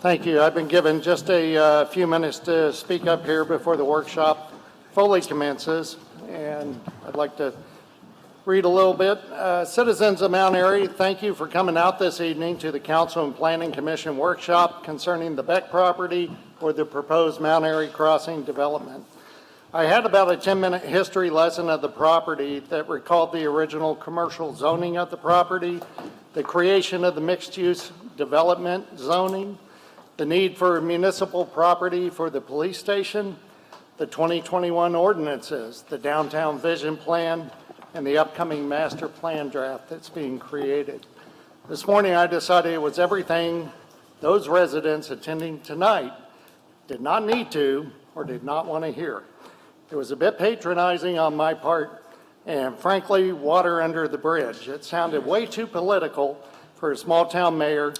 Thank you. I've been given just a few minutes to speak up here before the workshop fully commences, and I'd like to read a little bit. Citizens of Mount Airy, thank you for coming out this evening to the Council and Planning Commission workshop concerning the Beck property or the proposed Mount Airy Crossing development. I had about a 10-minute history lesson of the property that recalled the original commercial zoning of the property, the creation of the mixed-use development zoning, the need for municipal property for the police station, the 2021 ordinances, the downtown vision plan, and the upcoming master plan draft that's being created. This morning I decided it was everything those residents attending tonight did not need to or did not want to hear. It was a bit patronizing on my part and frankly water under the bridge. It sounded way too political for a small town mayor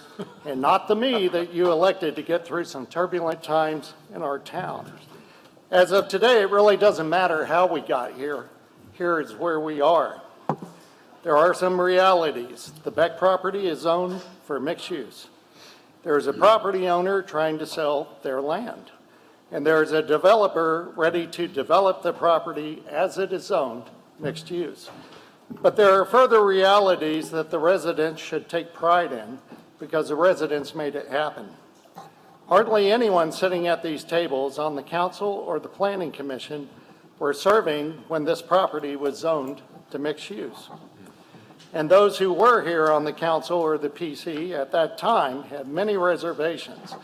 and not the me that you elected to get through some turbulent times in our town. As of today, it really doesn't matter how we got here. Here is where we are. There are some realities. The Beck property is zoned for mixed use. There is a property owner trying to sell their land. And there is a developer ready to develop the property as it is zoned mixed use. But there are further realities that the residents should take pride in because the residents made it happen. Hardly anyone sitting at these tables on the council or the planning commission were serving when this property was zoned to mixed use. And those who were here on the council or the PC at that time had many reservations.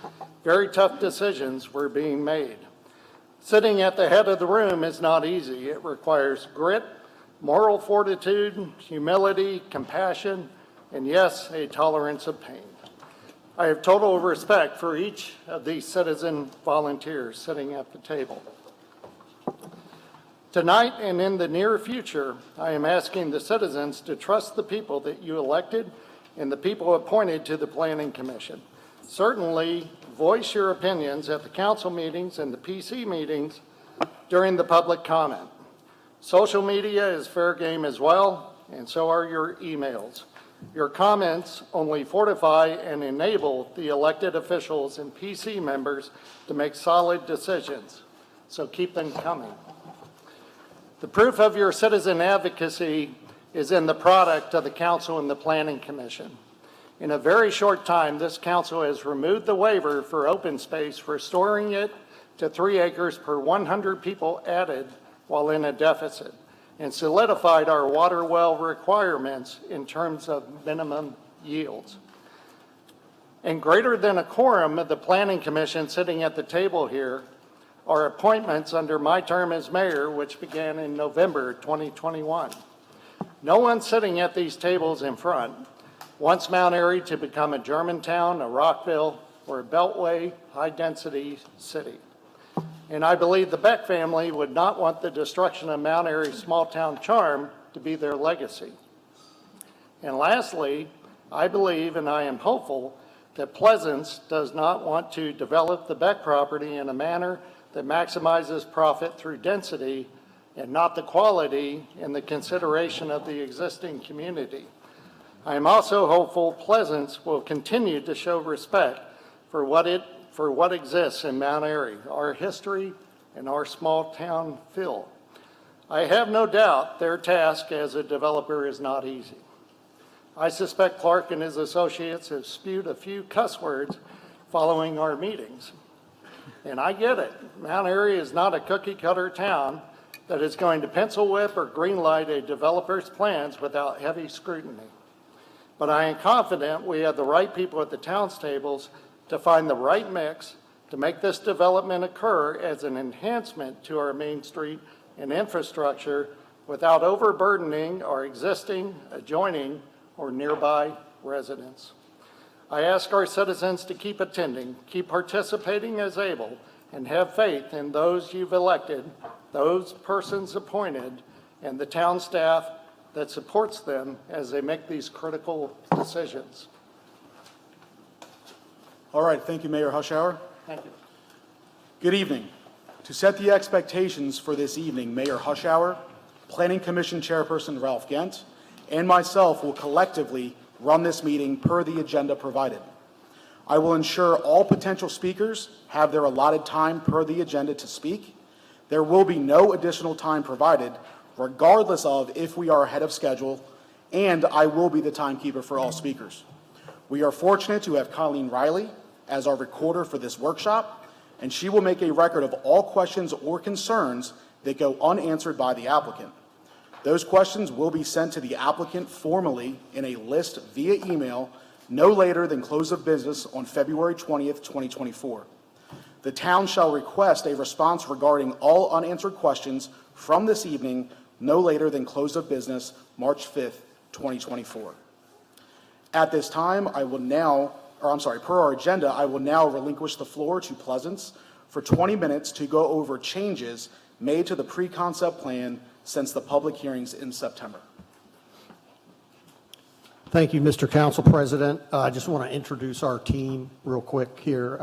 Very tough decisions were being made. Sitting at the head of the room is not easy. It requires grit, moral fortitude, humility, compassion, and yes, a tolerance of pain. I have total respect for each of these citizen volunteers sitting at the table. Tonight and in the near future, I am asking the citizens to trust the people that you elected and the people appointed to the Planning Commission. Certainly, voice your opinions at the council meetings and the PC meetings during the public comment. Social media is fair game as well, and so are your emails. Your comments only fortify and enable the elected officials and PC members to make solid decisions, so keep them coming. The proof of your citizen advocacy is in the product of the council and the planning commission. In a very short time, this council has removed the waiver for open space, restoring it to 3 acres per 100 people added while in a deficit, and solidified our water well requirements in terms of minimum yields. And greater than a quorum of the Planning Commission sitting at the table here are appointments under my term as mayor, which began in November 2021. No one sitting at these tables in front wants Mount Airy to become a Germantown, a Rockville, or a Beltway high-density city. And I believe the Beck family would not want the destruction of Mount Airy's small-town charm to be their legacy. And lastly, I believe and I am hopeful that Pleasance does not want to develop the Beck property in a manner that maximizes profit through density and not the quality and the consideration of the existing community. I am also hopeful Pleasance will continue to show respect for what exists in Mount Airy, our history and our small town feel. I have no doubt their task as a developer is not easy. I suspect Clark and his associates have spewed a few cuss words following our meetings. And I get it. Mount Airy is not a cookie cutter town that is going to pencil whip or greenlight a developer's plans without heavy scrutiny. But I am confident we have the right people at the town's tables to find the right mix to make this development occur as an enhancement to our Main Street and infrastructure without overburdening our existing, adjoining, or nearby residents. I ask our citizens to keep attending, keep participating as able, and have faith in those you've elected, those persons appointed, and the town staff that supports them as they make these critical decisions. All right, thank you, Mayor Hushauer. Thank you. Good evening. To set the expectations for this evening, Mayor Hushauer, Planning Commission Chairperson Ralph Gent, and myself will collectively run this meeting per the agenda provided. I will ensure all potential speakers have their allotted time per the agenda to speak. There will be no additional time provided, regardless of if we are ahead of schedule, and I will be the timekeeper for all speakers. We are fortunate to have Colleen Riley as our recorder for this workshop, and she will make a record of all questions or concerns that go unanswered by the applicant. Those questions will be sent to the applicant formally in a list via email no later than close of business on February 20th, 2024. The town shall request a response regarding all unanswered questions from this evening no later than close of business March 5th, 2024. At this time, per our agenda, I will now relinquish the floor to Pleasance for 20 minutes to go over changes made to the pre-concept plan since the public hearings in September. Thank you, Mr. Council President. I just want to introduce our team real quick here.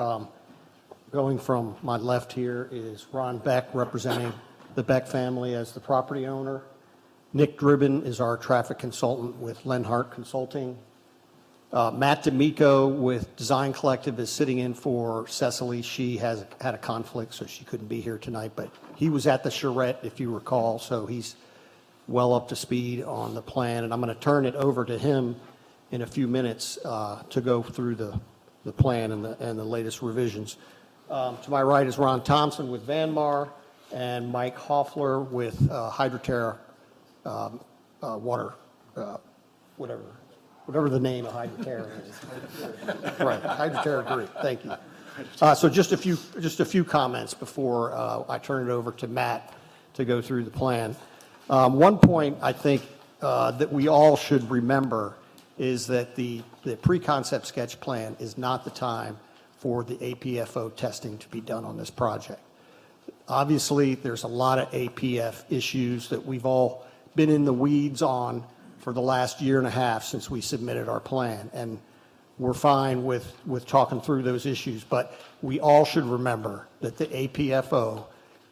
Going from my left here is Ron Beck, representing the Beck family as the property owner. Nick Dribbin is our traffic consultant with Lenhart Consulting. Matt D'Amico with Design Collective is sitting in for Cecily. She has had a conflict, so she couldn't be here tonight, but he was at the charrette, if you recall, so he's well up to speed on the plan, and I'm going to turn it over to him in a few minutes to go through the plan and the latest revisions. To my right is Ron Thompson with Vanmar and Mike Hoffler with Hydroterra Water, whatever the name of Hydroterra is. Right, Hydroterra Group. Thank you. So just a few comments before I turn it over to Matt to go through the plan. One point I think that we all should remember is that the pre-concept sketch plan is not the time for the APFO testing to be done on this project. Obviously, there's a lot of APF issues that we've all been in the weeds on for the last year and a half since we submitted our plan, and we're fine with talking through those issues, but we all should remember that the APFO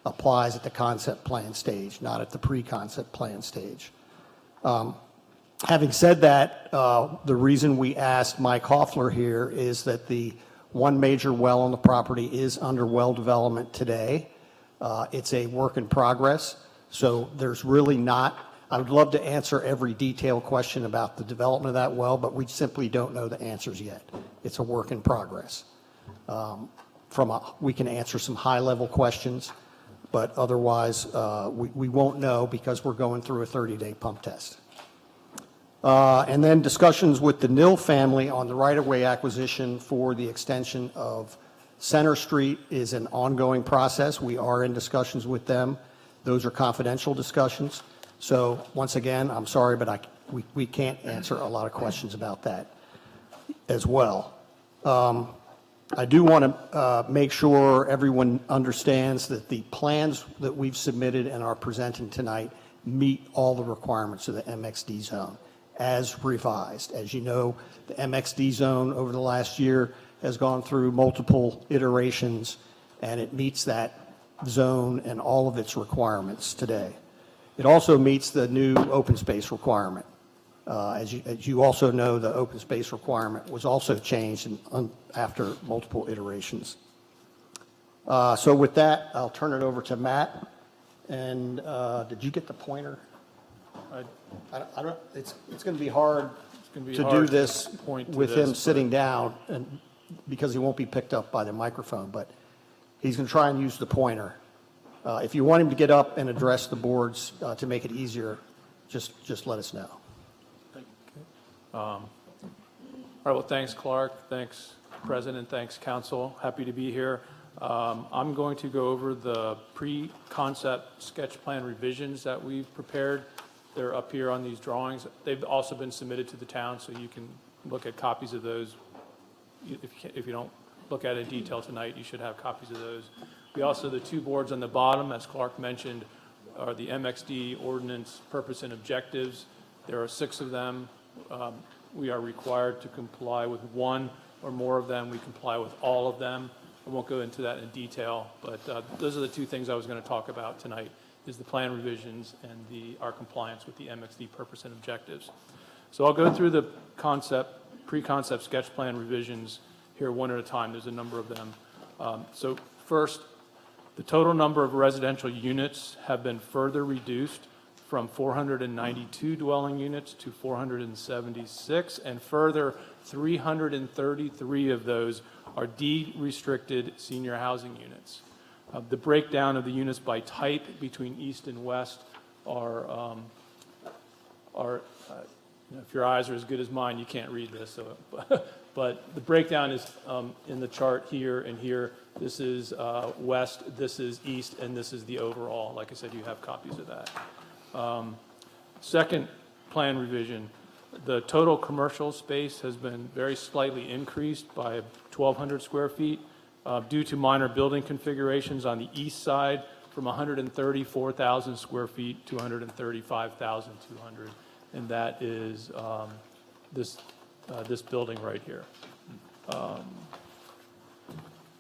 applies at the concept plan stage, not at the pre-concept plan stage. Having said that, the reason we asked Mike Hoffler here is that the one major well on the property is under well development today. It's a work in progress, so there's really not, I would love to answer every detailed question about the development of that well, but we simply don't know the answers yet. It's a work in progress. We can answer some high-level questions, but otherwise we won't know because we're going through a 30-day pump test. And then discussions with the Nill family on the right-of-way acquisition for the extension of Center Street is an ongoing process. We are in discussions with them. Those are confidential discussions. So once again, I'm sorry, but we can't answer a lot of questions about that as well. I do want to make sure everyone understands that the plans that we've submitted and are presenting tonight meet all the requirements of the MXD zone as revised. As you know, the MXD zone over the last year has gone through multiple iterations, and it meets that zone and all of its requirements today. It also meets the new open space requirement. As you also know, the open space requirement was also changed after multiple iterations. So with that, I'll turn it over to Matt. And did you get the pointer? I don't. It's going to be hard to do this with him sitting down, and because he won't be picked up by the microphone. But he's going to try and use the pointer. If you want him to get up and address the boards to make it easier, just let us know. All right, well, thanks, Clark. Thanks, President. Thanks, Council. Happy to be here. I'm going to go over the pre-concept sketch plan revisions that we've prepared. They're up here on these drawings. They've also been submitted to the town, so you can look at copies of those. If you don't look at it in detail tonight, you should have copies of those. We also, the two boards on the bottom, as Clark mentioned, are the MXD ordinance purpose and objectives. There are 6 of them. We are required to comply with one or more of them. We comply with all of them. I won't go into that in detail, but those are the 2 things I was going to talk about tonight, is the plan revisions and our compliance with the MXD purpose and objectives. So I'll go through the pre-concept sketch plan revisions here here one at a time. There's a number of them. So first, the total number of residential units have been further reduced from 492 dwelling units to 476, and further 333 of those are deed-restricted senior housing units. The breakdown of the units by type between east and west are if your eyes are as good as mine, you can't read this. So, but the breakdown is in the chart here and here. This is west, this is east, and this is the overall. Like I said, you have copies of that. Second plan revision, the total commercial space has been very slightly increased by 1,200 square feet due to minor building configurations on the east side from 134,000 square feet to 135,200. And that is this building right here.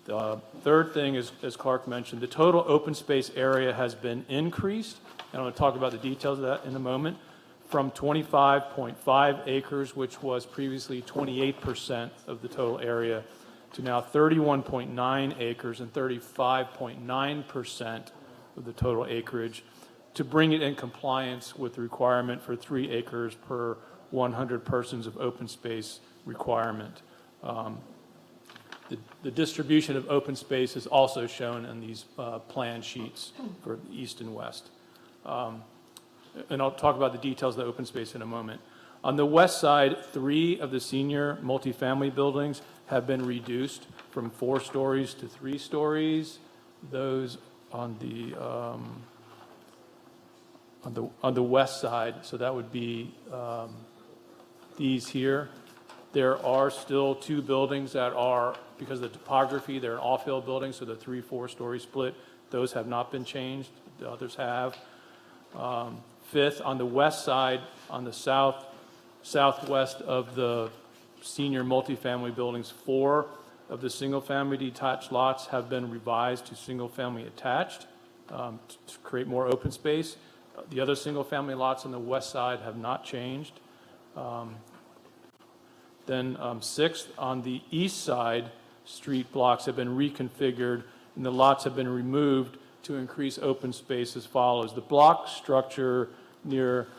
The third thing is, as Clark mentioned, the total open space area has been increased, and I'm going to talk about the details of that in a moment, from 25.5 acres, which was previously 28% of the total area, to now 31.9 acres and 35.9% of the total acreage, to bring it in compliance with the requirement for 3 acres per 100 persons of open space requirement. The distribution of open space is also shown in these plan sheets for east and west. And I'll talk about the details of the open space in a moment. On the west side, 3 of the senior multifamily buildings have been reduced from 4 stories to 3 stories. Those on the west side, so that would be these here. There are still 2 buildings that are, because of the topography, they're an all-fill buildings, so the 3-4-story split. Those have not been changed. The others have. Fifth, on the west side, on the southwest of the senior multifamily buildings, 4 of the single-family detached lots have been revised to single-family attached to create more open space. The other single-family lots on the west side have not changed. Then sixth, on the east side, street blocks have been reconfigured and the lots have been removed to increase open space as follows. The block structure near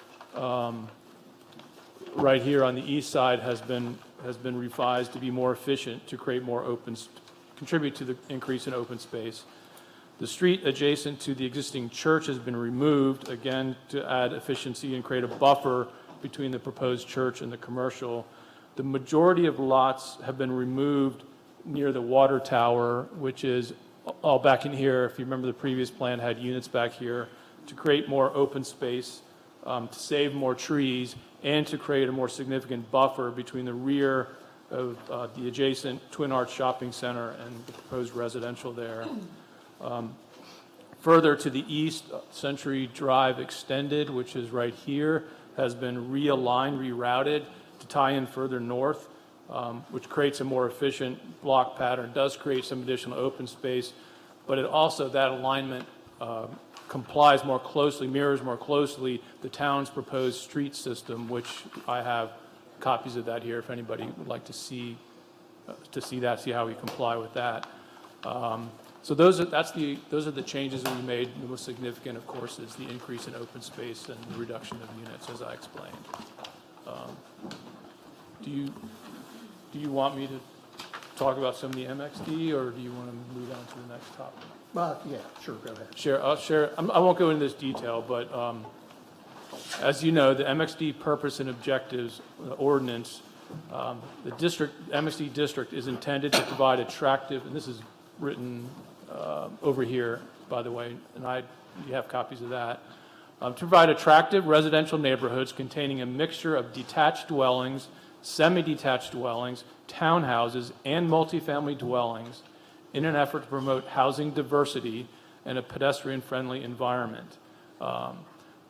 right here on the east side has been revised to be more efficient, to create more contribute to the increase in open space. The street adjacent to the existing church has been removed, again, to add efficiency and create a buffer between the proposed church and the commercial. The majority of lots have been removed near the water tower, which is all back in here. If you remember, the previous plan had units back here to create more open space, to save more trees, and to create a more significant buffer between the rear of the adjacent Twin Arts Shopping Center and the proposed residential there. Further to the east, Century Drive Extended, which is right here, has been realigned, rerouted to tie in further north, which creates a more efficient block pattern, does create some additional open space, but it also, that alignment complies more closely, mirrors more closely the town's proposed street system, which I have copies of that here if anybody would like to see that, see how we comply with that. So those are the changes that we made. The most significant, of course, is the increase in open space and the reduction of units, as I explained. Do you want me to talk about some of the MXD, or do you want to move on to the next topic? Yeah, sure, go ahead. I'll share. I won't go into this detail, but as you know, the MXD purpose and objectives ordinance, the MXD district is intended to provide attractive, and this is written over here, by the way, and you have copies of that, to provide attractive residential neighborhoods containing a mixture of detached dwellings, semi-detached dwellings, townhouses, and multifamily dwellings in an effort to promote housing diversity and a pedestrian-friendly environment.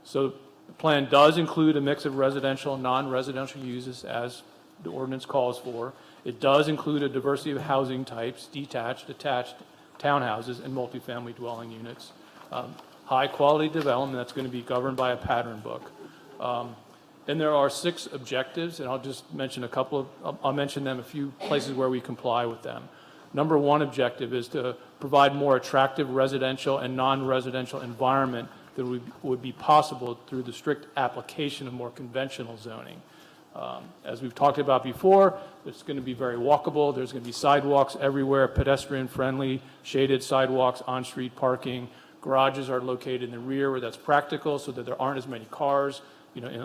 So the plan does include a mix of residential and non-residential uses, as the ordinance calls for. It does include a diversity of housing types, detached, attached, townhouses, and multifamily dwelling units. High-quality development that's going to be governed by a pattern book. And there are 6 objectives, and I'll just mention a couple of, I'll mention them, a few places where we comply with them. Number 1 objective is to provide more attractive residential and non-residential environment that would be possible through the strict application of more conventional zoning. As we've talked about before, it's going to be very walkable. There's going to be sidewalks everywhere, pedestrian-friendly, shaded sidewalks, on-street parking. Garages are located in the rear where that's practical so that there aren't as many cars,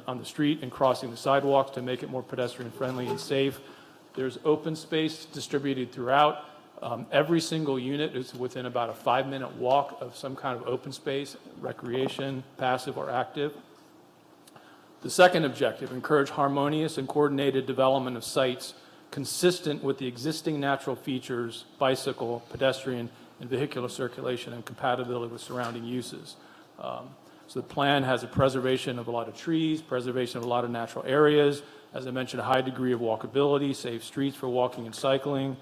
on the street and crossing the sidewalks to make it more pedestrian-friendly and safe. There's open space distributed throughout. Every single unit is within about a 5-minute walk of some kind of open space, recreation, passive or active. The second objective, encourage harmonious and coordinated development of sites consistent with the existing natural features, bicycle, pedestrian, and vehicular circulation and compatibility with surrounding uses. So the plan has a preservation of a lot of trees, preservation of a lot of natural areas. As I mentioned, a high degree of walkability, safe streets for walking and cycling.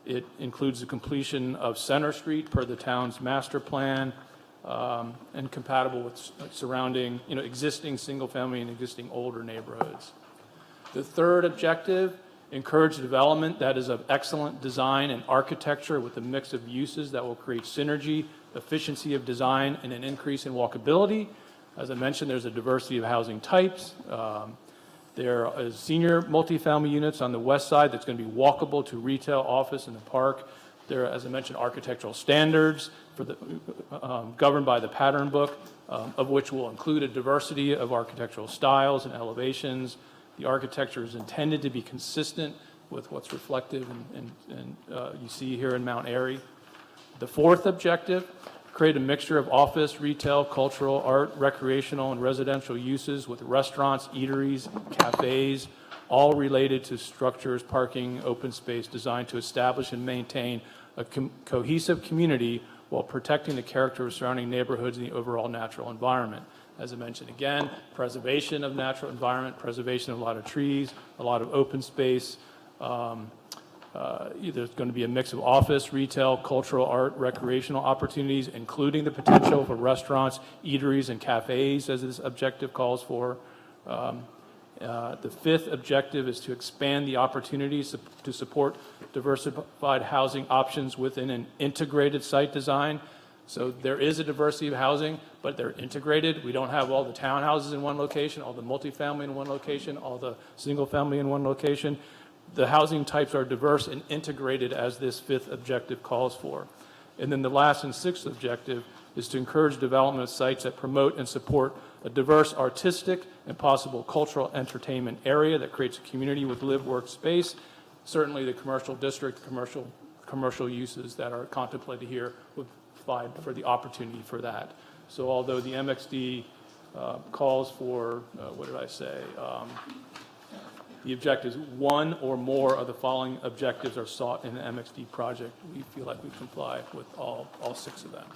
It includes the completion of Center Street per the town's master plan, and compatible with surrounding, existing single-family and existing older neighborhoods. The third objective, encourage development that is of excellent design and architecture with a mix of uses that will create synergy, efficiency of design, and an increase in walkability. As I mentioned, there's a diversity of housing types. There is senior multifamily units on the west side that's going to be walkable to retail, office, and the park. There are, as I mentioned, architectural standards for the, governed by the pattern book, of which will include a diversity of architectural styles and elevations. The architecture is intended to be consistent with what's reflective and you see here in Mount Airy. The fourth objective, create a mixture of office, retail, cultural, art, recreational, and residential uses with restaurants, eateries, cafes, all related to structures, parking, open space designed to establish and maintain a cohesive community while protecting the character of surrounding neighborhoods and the overall natural environment. As I mentioned again, preservation of natural environment, preservation of a lot of trees, a lot of open space. There's going to be a mix of office, retail, cultural, art, recreational opportunities, including the potential for restaurants, eateries, and cafes, as this objective calls for. The fifth objective is to expand the opportunities to support diversified housing options within an integrated site design. So there is a diversity of housing, but they're integrated. We don't have all the townhouses in one location, all the multifamily in one location, all the single family in one location. The housing types are diverse and integrated as this fifth objective calls for. And then the last and sixth objective is to encourage development of sites that promote and support a diverse artistic and possible cultural entertainment area that creates a community with live work space. Certainly the commercial district, commercial uses that are contemplated here would provide for the opportunity for that. So although the MXD calls for, the objectives, one or more of the following objectives are sought in the MXD project. We feel like we comply with all 6 of them.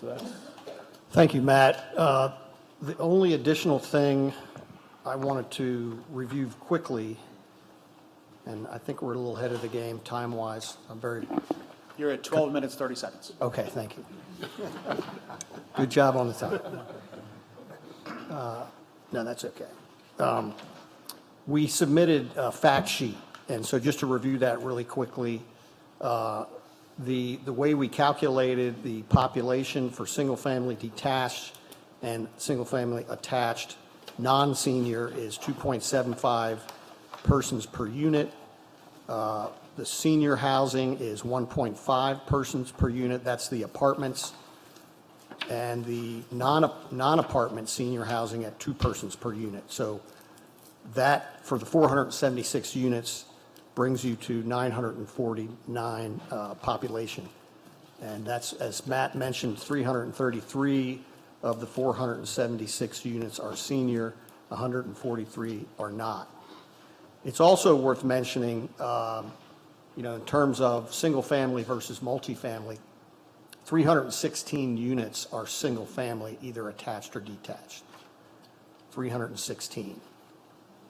So that's. Thank you, Matt. The only additional thing I wanted to review quickly, and I think we're a little ahead of the game time-wise. You're at 12 minutes, 30 seconds. Okay, thank you. Good job on the time. No, that's okay. We submitted a fact sheet, and so just to review that really quickly, the way we calculated the population for single-family detached and single-family attached non-senior is 2.75 persons per unit. The senior housing is 1.5 persons per unit. That's the apartments. And the non-apartment senior housing at 2 persons per unit. So that, for the 476 units, brings you to 949 population. And that's, as Matt mentioned, 333 of the 476 units are senior, 143 are not. It's also worth mentioning, in terms of single family versus multifamily, 316 units are single family, either attached or detached. 316.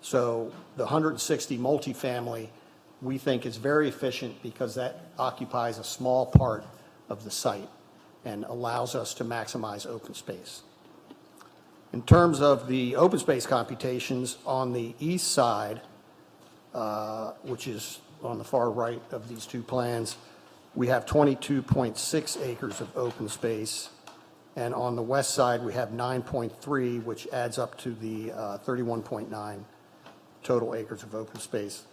So the 160 multifamily, we think is very efficient because that occupies a small part of the site and allows us to maximize open space. In terms of the open space computations on the east side, which is on the far right of these two plans, we have 22.6 acres of open space. And on the west side, we have 9.3, which adds up to the 31.9 total acres of open space.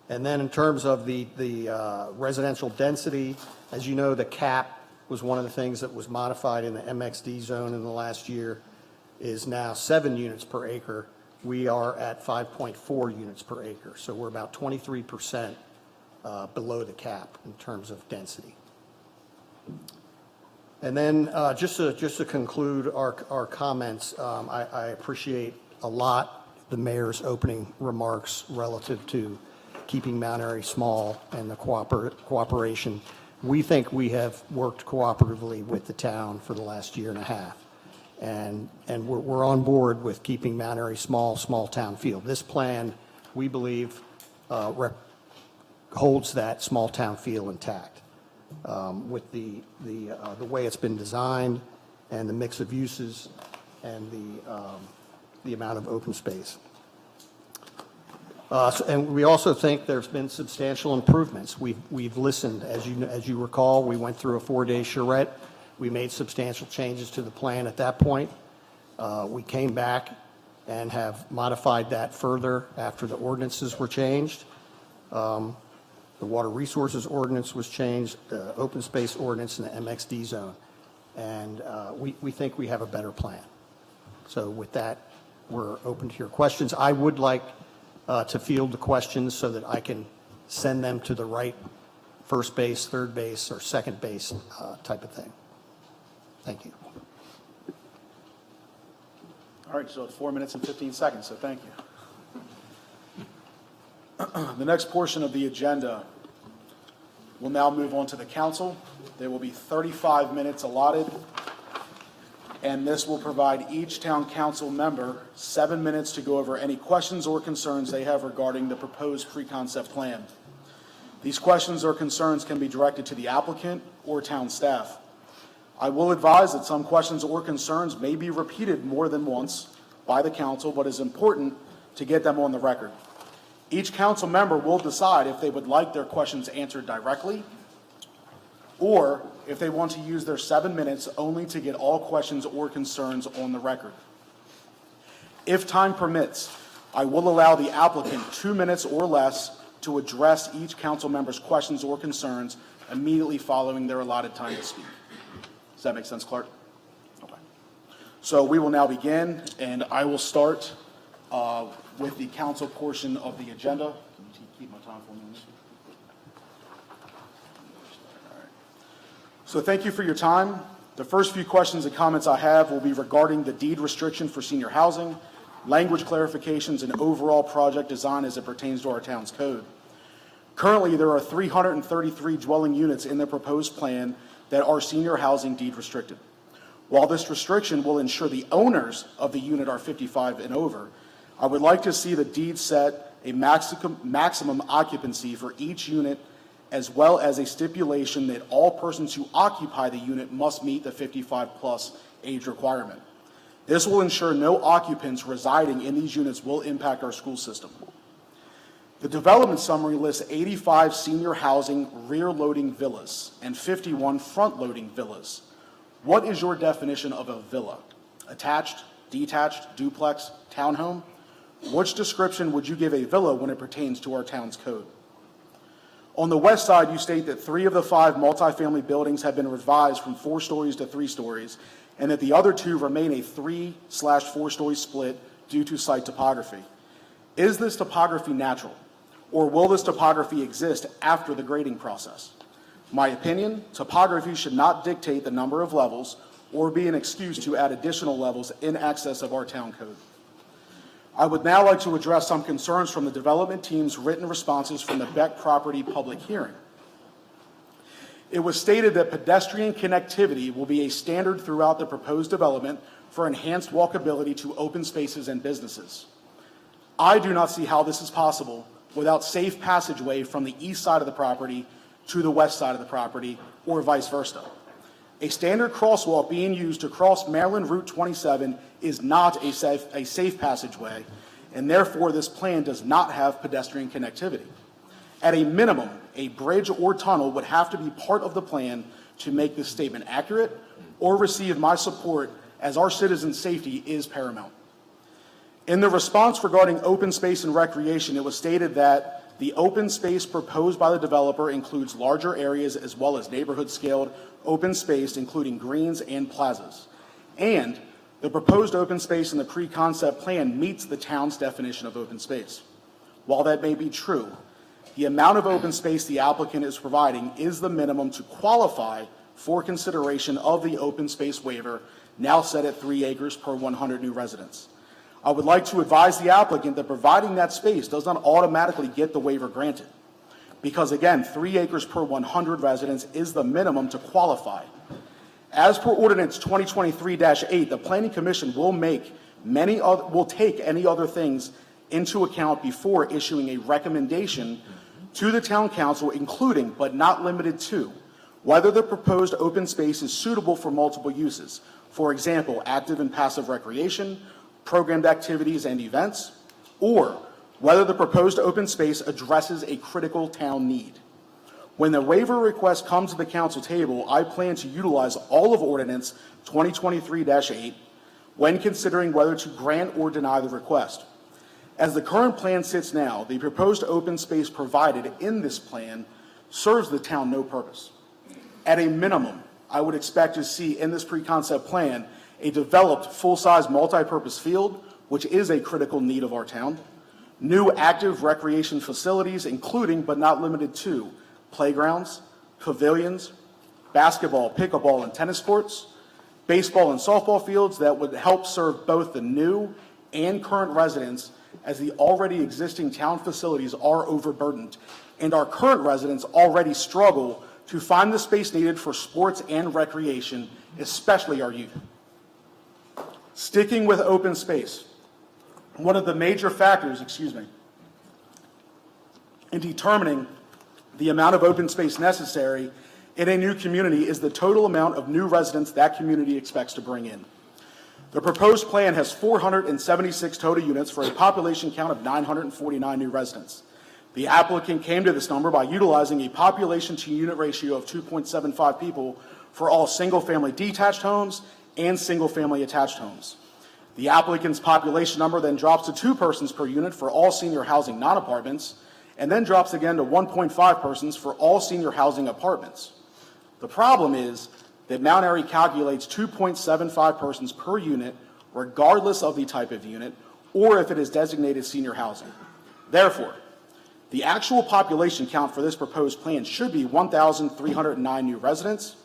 And then in terms of the residential density, as you know, the cap was one of the things that was modified in the MXD zone in the last year, is now 7 units per acre. We are at 5.4 units per acre, so we're about 23% below the cap in terms of density. And then just to conclude our comments, I appreciate a lot the mayor's opening remarks relative to keeping Mount Airy small and the cooperation. We think we have worked cooperatively with the town for the last year and a half. And we're on board with keeping Mount Airy small town feel. This plan, we believe, holds that small town feel intact with the way it's been designed and the mix of uses and the amount of open space. And we also think there's been substantial improvements. We've listened, as you recall, we went through a 4-day charrette. We made substantial changes to the plan at that point. We came back and have modified that further after the ordinances were changed. The water resources ordinance was changed, the open space ordinance, and the MXD zone. And we think we have a better plan. So with that, we're open to your questions. I would like to field the questions so that I can send them to the right first base, third base, or second base type of thing. Thank you. All right, so it's 4 minutes and 15 seconds, so thank you. The next portion of the agenda will now move on to the council. There will be 35 minutes allotted, and this will provide each town council member 7 minutes to go over any questions or concerns they have regarding the proposed pre-concept plan. These questions or concerns can be directed to the applicant or town staff. I will advise that some questions or concerns may be repeated more than once by the council, but it's important to get them on the record. Each council member will decide if they would like their questions answered directly or if they want to use their 7 minutes only to get all questions or concerns on the record. If time permits, I will allow the applicant 2 minutes or less to address each council member's questions or concerns immediately following their allotted time to speak. Does that make sense, Clark? Okay. So we will now begin, and I will start with the council portion of the agenda. Can you keep my time for me? All right. So thank you for your time. The first few questions and comments I have will be regarding the deed restriction for senior housing, language clarifications, and overall project design as it pertains to our town's code. Currently, there are 333 dwelling units in the proposed plan that are senior housing deed restricted. While this restriction will ensure the owners of the unit are 55 and over, I would like to see the deed set a maximum occupancy for each unit, as well as a stipulation that all persons who occupy the unit must meet the 55+ age requirement. This will ensure no occupants residing in these units will impact our school system. The development summary lists 85 senior housing rear-loading villas and 51 front-loading villas. What is your definition of a villa? Attached, detached, duplex, townhome? Which description would you give a villa when it pertains to our town's code? On the west side, you state that 3 of the 5 multifamily buildings have been revised from 4 stories to 3 stories, and that the other 2 remain a 3/4-story split due to site topography. Is this topography natural, or will this topography exist after the grading process? My opinion, topography should not dictate the number of levels or be an excuse to add additional levels in excess of our town code. I would now like to address some concerns from the development team's written responses from the Beck Property public hearing. It was stated that pedestrian connectivity will be a standard throughout the proposed development for enhanced walkability to open spaces and businesses. I do not see how this is possible without safe passageway from the east side of the property to the west side of the property, or vice versa. A standard crosswalk being used to cross Maryland Route 27 is not a safe passageway, and therefore this plan does not have pedestrian connectivity. At a minimum, a bridge or tunnel would have to be part of the plan to make this statement accurate or receive my support, as our citizens' safety is paramount. In the response regarding open space and recreation, it was stated that the open space proposed by the developer includes larger areas as well as neighborhood-scaled open space, including greens and plazas. And the proposed open space in the pre-concept plan meets the town's definition of open space. While that may be true, the amount of open space the applicant is providing is the minimum to qualify for consideration of the open space waiver, now set at 3 acres per 100 new residents. I would like to advise the applicant that providing that space does not automatically get the waiver granted, because again, 3 acres per 100 residents is the minimum to qualify. As per Ordinance 2023-8, the Planning Commission will take any other things into account before issuing a recommendation to the Town Council, including, but not limited to, whether the proposed open space is suitable for multiple uses. For example, active and passive recreation, programmed activities and events, or whether the proposed open space addresses a critical town need. When the waiver request comes to the council table, I plan to utilize all of Ordinance 2023-8 when considering whether to grant or deny the request. As the current plan sits now, the proposed open space provided in this plan serves the town no purpose. At a minimum, I would expect to see in this pre-concept plan a developed full-size multi-purpose field, which is a critical need of our town, new active recreation facilities, including but not limited to playgrounds, pavilions, basketball, pickleball, and tennis courts, baseball and softball fields that would help serve both the new and current residents, as the already existing town facilities are overburdened, and our current residents already struggle to find the space needed for sports and recreation, especially our youth. Sticking with open space, one of the major factors, in determining the amount of open space necessary in a new community is the total amount of new residents that community expects to bring in. The proposed plan has 476 total units for a population count of 949 new residents. The applicant came to this number by utilizing a population to unit ratio of 2.75 people for all single-family detached homes and single-family attached homes. The applicant's population number then drops to 2 persons per unit for all senior housing non-apartments, and then drops again to 1.5 persons for all senior housing apartments. The problem is that Mount Airy calculates 2.75 persons per unit, regardless of the type of unit, or if it is designated senior housing. Therefore, the actual population count for this proposed plan should be 1,309 new residents.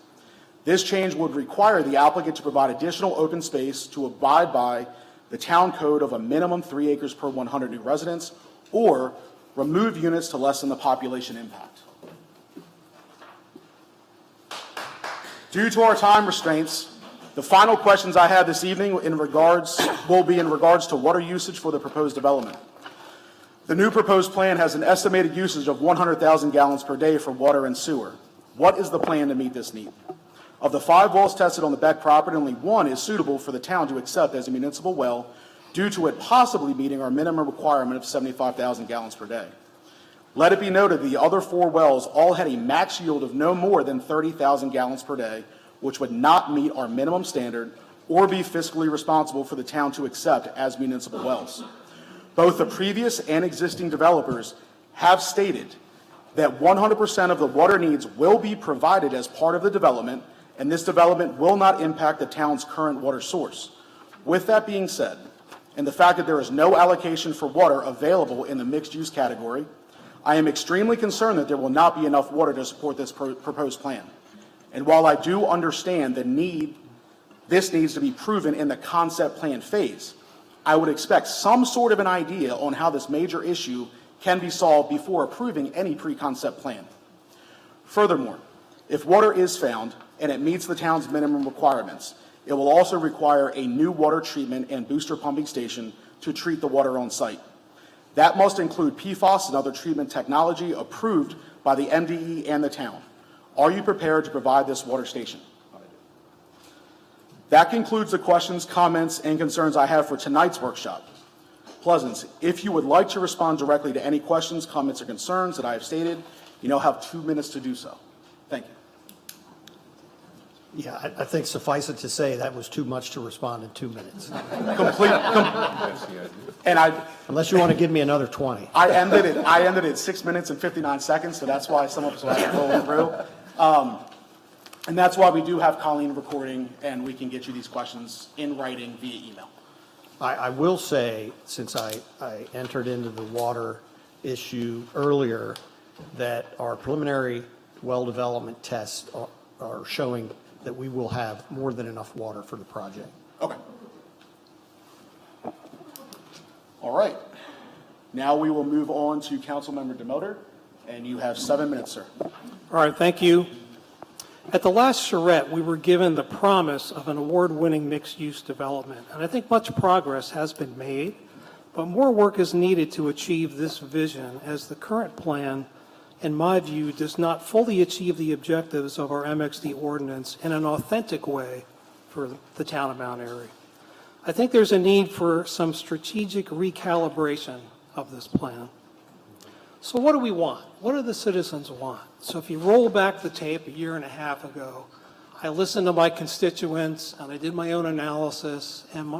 This change would require the applicant to provide additional open space to abide by the town code of a minimum 3 acres per 100 new residents, or remove units to lessen the population impact. Due to our time restraints, the final questions I have this evening will be in regards to water usage for the proposed development. The new proposed plan has an estimated usage of 100,000 gallons per day for water and sewer. What is the plan to meet this need? Of the 5 wells tested on the Beck property, only 1 is suitable for the town to accept as a municipal well, due to it possibly meeting our minimum requirement of 75,000 gallons per day. Let it be noted the other 4 wells all had a max yield of no more than 30,000 gallons per day, which would not meet our minimum standard or be fiscally responsible for the town to accept as municipal wells. Both the previous and existing developers have stated that 100% of the water needs will be provided as part of the development, and this development will not impact the town's current water source. With that being said, and the fact that there is no allocation for water available in the mixed-use category, I am extremely concerned that there will not be enough water to support this proposed plan. And while I do understand this needs to be proven in the concept plan phase, I would expect some sort of an idea on how this major issue can be solved before approving any pre-concept plan. Furthermore, if water is found and it meets the town's minimum requirements, it will also require a new water treatment and booster pumping station to treat the water on site. That must include PFAS and other treatment technology approved by the MDE and the town. Are you prepared to provide this water station? That concludes the questions, comments, and concerns I have for tonight's workshop. Pleasance, if you would like to respond directly to any questions, comments, or concerns that I have stated, you now have 2 minutes to do so. Thank you. Yeah, I think suffice it to say that was too much to respond in 2 minutes. Unless you want to give me another 20. I ended at 6 minutes and 59 seconds, so that's why some of us will have to roll through. And that's why we do have Colleen recording, and we can get you these questions in writing via email. I will say, since I entered into the water issue earlier, that our preliminary well development tests are showing that we will have more than enough water for the project. Okay. All right. Now we will move on to Councilmember Demoter, and you have 7 minutes, sir. All right, thank you. At the last charrette, we were given the promise of an award-winning mixed-use development, and I think much progress has been made, but more work is needed to achieve this vision, as the current plan, in my view, does not fully achieve the objectives of our MXD ordinance in an authentic way for the town of Mount Airy. I think there's a need for some strategic recalibration of this plan. So what do we want? What do the citizens want? So if you roll back the tape a year and a half ago, I listened to my constituents and I did my own analysis, and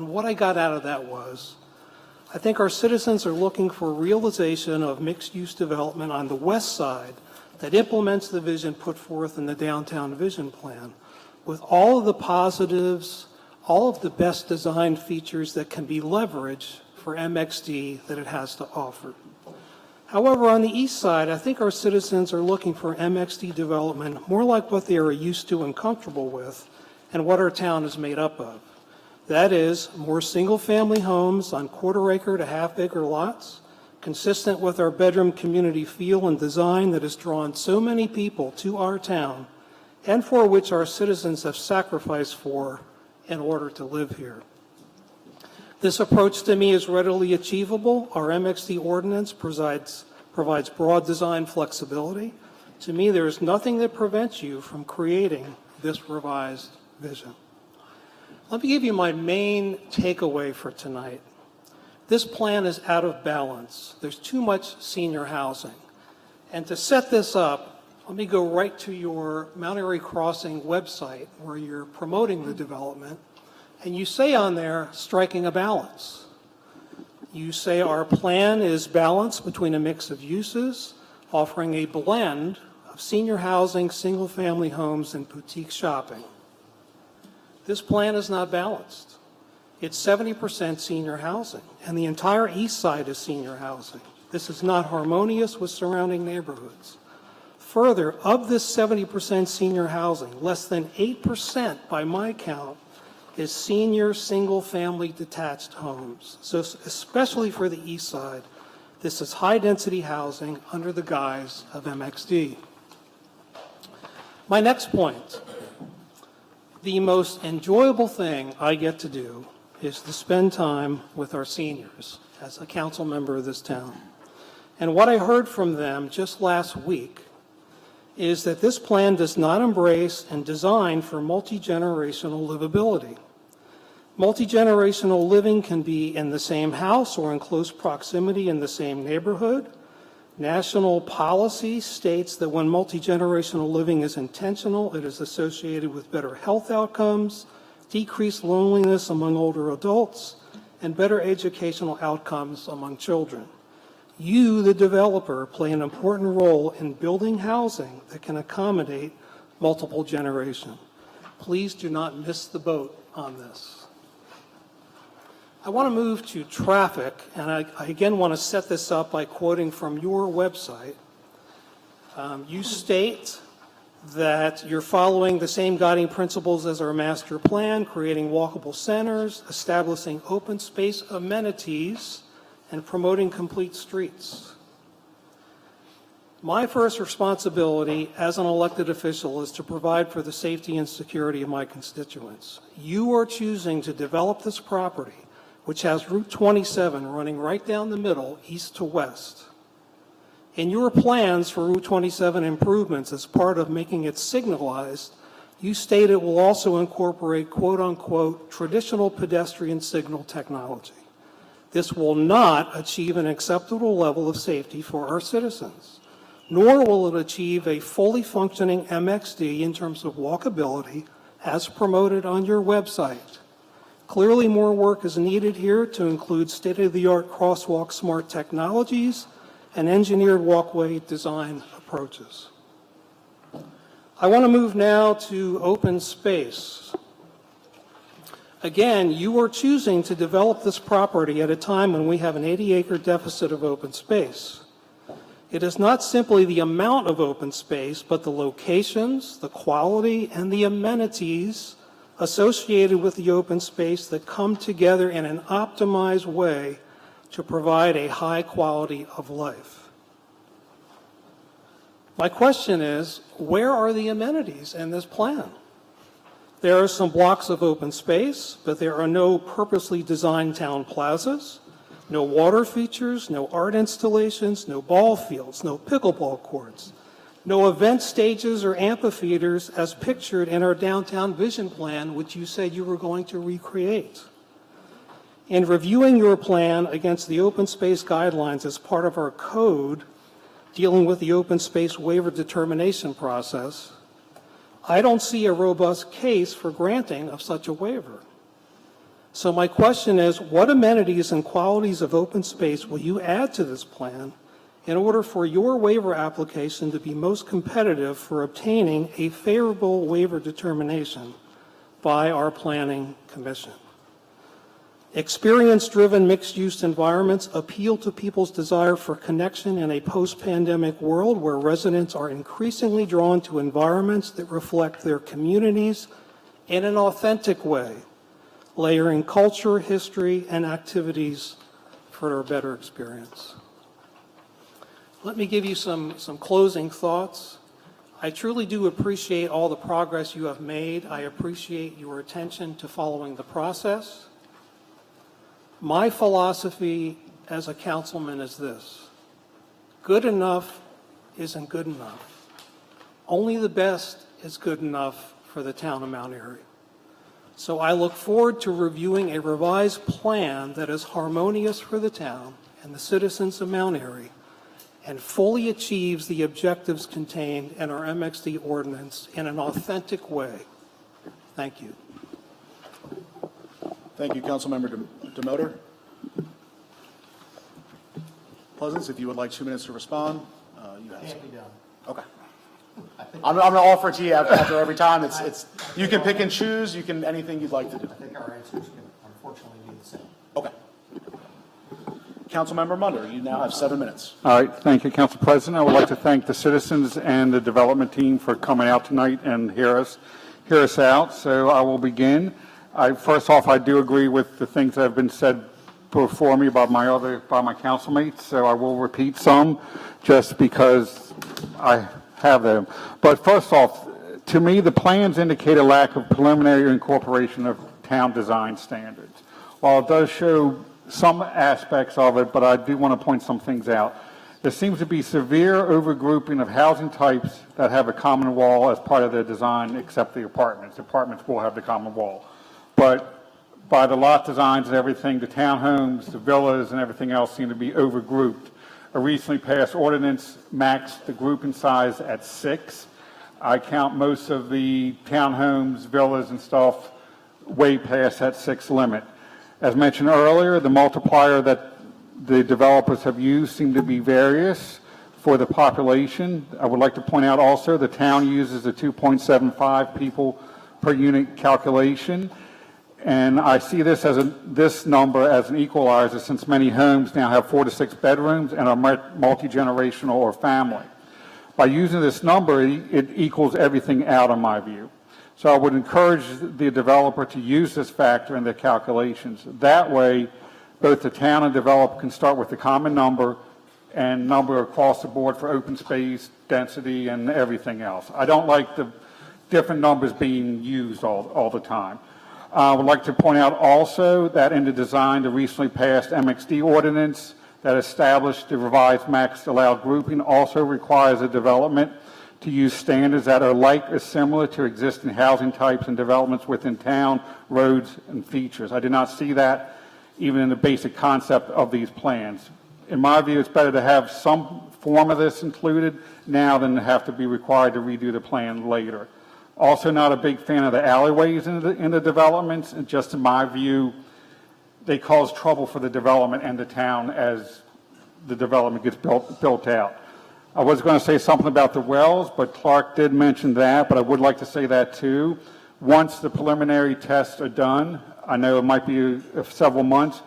what I got out of that was, I think our citizens are looking for realization of mixed-use development on the west side that implements the vision put forth in the Downtown Vision Plan, with all of the positives, all of the best design features that can be leveraged for MXD that it has to offer. However, on the east side, I think our citizens are looking for MXD development more like what they are used to and comfortable with, and what our town is made up of. That is, more single-family homes on quarter-acre to half-acre lots, consistent with our bedroom community feel and design that has drawn so many people to our town, and for which our citizens have sacrificed for in order to live here. This approach to me is readily achievable. Our MXD ordinance provides broad design flexibility. To me, there is nothing that prevents you from creating this revised vision. Let me give you my main takeaway for tonight. This plan is out of balance. There's too much senior housing. And to set this up, let me go right to your Mount Airy Crossing website where you're promoting the development. And you say on there, striking a balance. You say our plan is balanced between a mix of uses, offering a blend of senior housing, single-family homes, and boutique shopping. This plan is not balanced. It's 70% senior housing, and the entire east side is senior housing. This is not harmonious with surrounding neighborhoods. Further, of this 70% senior housing, less than 8% by my count is senior single-family detached homes. So especially for the east side, this is high-density housing under the guise of MXD. My next point, the most enjoyable thing I get to do is to spend time with our seniors as a council member of this town. And what I heard from them just last week is that this plan does not embrace and design for multi-generational livability. Multi-generational living can be in the same house or in close proximity in the same neighborhood. National policy states that when multi-generational living is intentional, it is associated with better health outcomes, decreased loneliness among older adults, and better educational outcomes among children. You, the developer, play an important role in building housing that can accommodate multiple generations. Please do not miss the boat on this. I want to move to traffic, and I again want to set this up by quoting from your website. You state that you're following the same guiding principles as our master plan, creating walkable centers, establishing open space amenities, and promoting complete streets. My first responsibility as an elected official is to provide for the safety and security of my constituents. You are choosing to develop this property, which has Route 27 running right down the middle, east to west. In your plans for Route 27 improvements, as part of making it signalized, you state it will also incorporate quote-unquote traditional pedestrian signal technology. This will not achieve an acceptable level of safety for our citizens, nor will it achieve a fully functioning MXD in terms of walkability as promoted on your website. Clearly, more work is needed here to include state-of-the-art crosswalk smart technologies and engineered walkway design approaches. I want to move now to open space. Again, you are choosing to develop this property at a time when we have an 80-acre deficit of open space. It is not simply the amount of open space, but the locations, the quality, and the amenities associated with the open space that come together in an optimized way to provide a high quality of life. My question is, where are the amenities in this plan? There are some blocks of open space, but there are no purposely designed town plazas, no water features, no art installations, no ball fields, no pickleball courts, no event stages or amphitheaters as pictured in our downtown vision plan, which you said you were going to recreate. In reviewing your plan against the open space guidelines as part of our code dealing with the open space waiver determination process, I don't see a robust case for granting of such a waiver. So my question is, what amenities and qualities of open space will you add to this plan in order for your waiver application to be most competitive for obtaining a favorable waiver determination by our Planning Commission? Experience-driven mixed-use environments appeal to people's desire for connection in a post-pandemic world where residents are increasingly drawn to environments that reflect their communities in an authentic way, layering culture, history, and activities for a better experience. Let me give you some closing thoughts. I truly do appreciate all the progress you have made. I appreciate your attention to following the process. My philosophy as a councilman is this: good enough isn't good enough. Only the best is good enough for the town of Mount Airy. So I look forward to reviewing a revised plan that is harmonious for the town and the citizens of Mount Airy and fully achieves the objectives contained in our MXD ordinance in an authentic way. Thank you. Thank you, Councilmember Demoter. Pleasance, if you would like 2 minutes to respond, you have some. Okay. I'm going to offer it to you after every time. It's you can pick and choose. You can anything you'd like to do. I think our answers can unfortunately be the same. Okay. Councilmember Munder, you now have 7 minutes. All right, thank you, Council President. I would like to thank the citizens and the development team for coming out tonight and hear us out. So I will begin. First off, I do agree with the things that have been said before me by my council mates. So I will repeat some just because I have them. But first off, to me, the plans indicate a lack of preliminary incorporation of town design standards. While it does show some aspects of it, but I do want to point some things out. There seems to be severe overgrouping of housing types that have a common wall as part of their design, except the apartments. The apartments will have the common wall. But by the lot designs and everything, the townhomes, the villas, and everything else seem to be overgrouped. A recently passed ordinance maxed the grouping size at 6. I count most of the townhomes, villas, and stuff way past that 6 limit. As mentioned earlier, the multiplier that the developers have used seem to be various for the population. I would like to point out also the town uses a 2.75 people per unit calculation. And I see this number as an equalizer since many homes now have 4 to 6 bedrooms and are multi-generational or family. By using this number, it equals everything out in my view. So I would encourage the developer to use this factor in their calculations. That way, both the town and developer can start with the common number and number across the board for open space, density, and everything else. I don't like the different numbers being used all the time. I would like to point out also that in the design, the recently passed MXD ordinance that established the revised max allowed grouping also requires a development to use standards that are like or similar to existing housing types and developments within town, roads, and features. I did not see that even in the basic concept of these plans. In my view, it's better to have some form of this included now than to have to be required to redo the plan later. Also not a big fan of the alleyways in the developments, and just in my view, they cause trouble for the development and the town as the development gets built out. I was going to say something about the wells, but Clark did mention that, but I would like to say that too. Once the preliminary tests are done, I know it might be several months,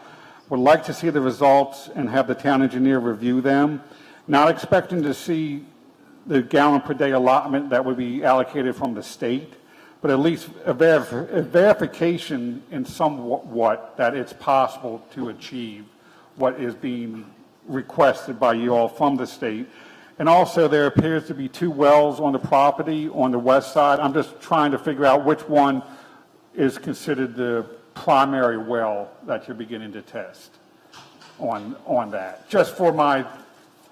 would like to see the results and have the town engineer review them. Not expecting to see the gallon per day allotment that would be allocated from the state, but at least a verification in somewhat that it's possible to achieve what is being requested by you all from the state. And also there appears to be 2 wells on the property on the west side. I'm just trying to figure out which one is considered the primary well that you're beginning to test on that, just for my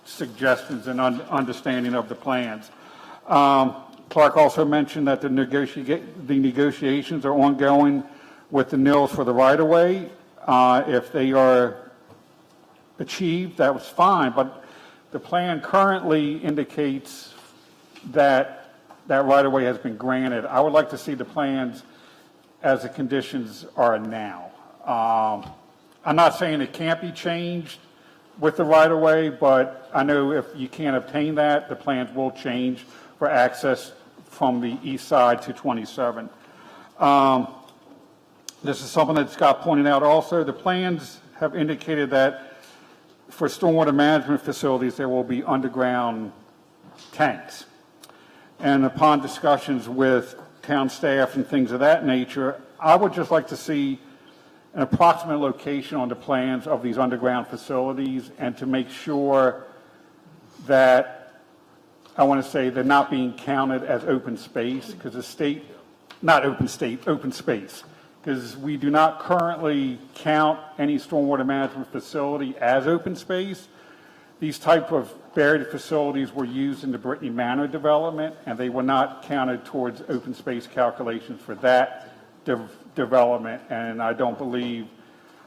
suggestions and understanding of the plans. Clark also mentioned that the negotiations are ongoing with the Nils for the right-of-way. If they are achieved, that was fine, but the plan currently indicates that that right-of-way has been granted. I would like to see the plans as the conditions are now. I'm not saying it can't be changed with the right-of-way, but I know if you can't obtain that, the plans will change for access from the east side to 27. This is something that Scott pointed out also. The plans have indicated that for stormwater management facilities, there will be underground tanks. And upon discussions with town staff and things of that nature, I would just like to see an approximate location on the plans of these underground facilities and to make sure that, I want to say, they're not being counted as open space, because the state, not open space, because we do not currently count any stormwater management facility as open space. These type of buried facilities were used in the Brittany Manor development, and they were not counted towards open space calculations for that development, and I don't believe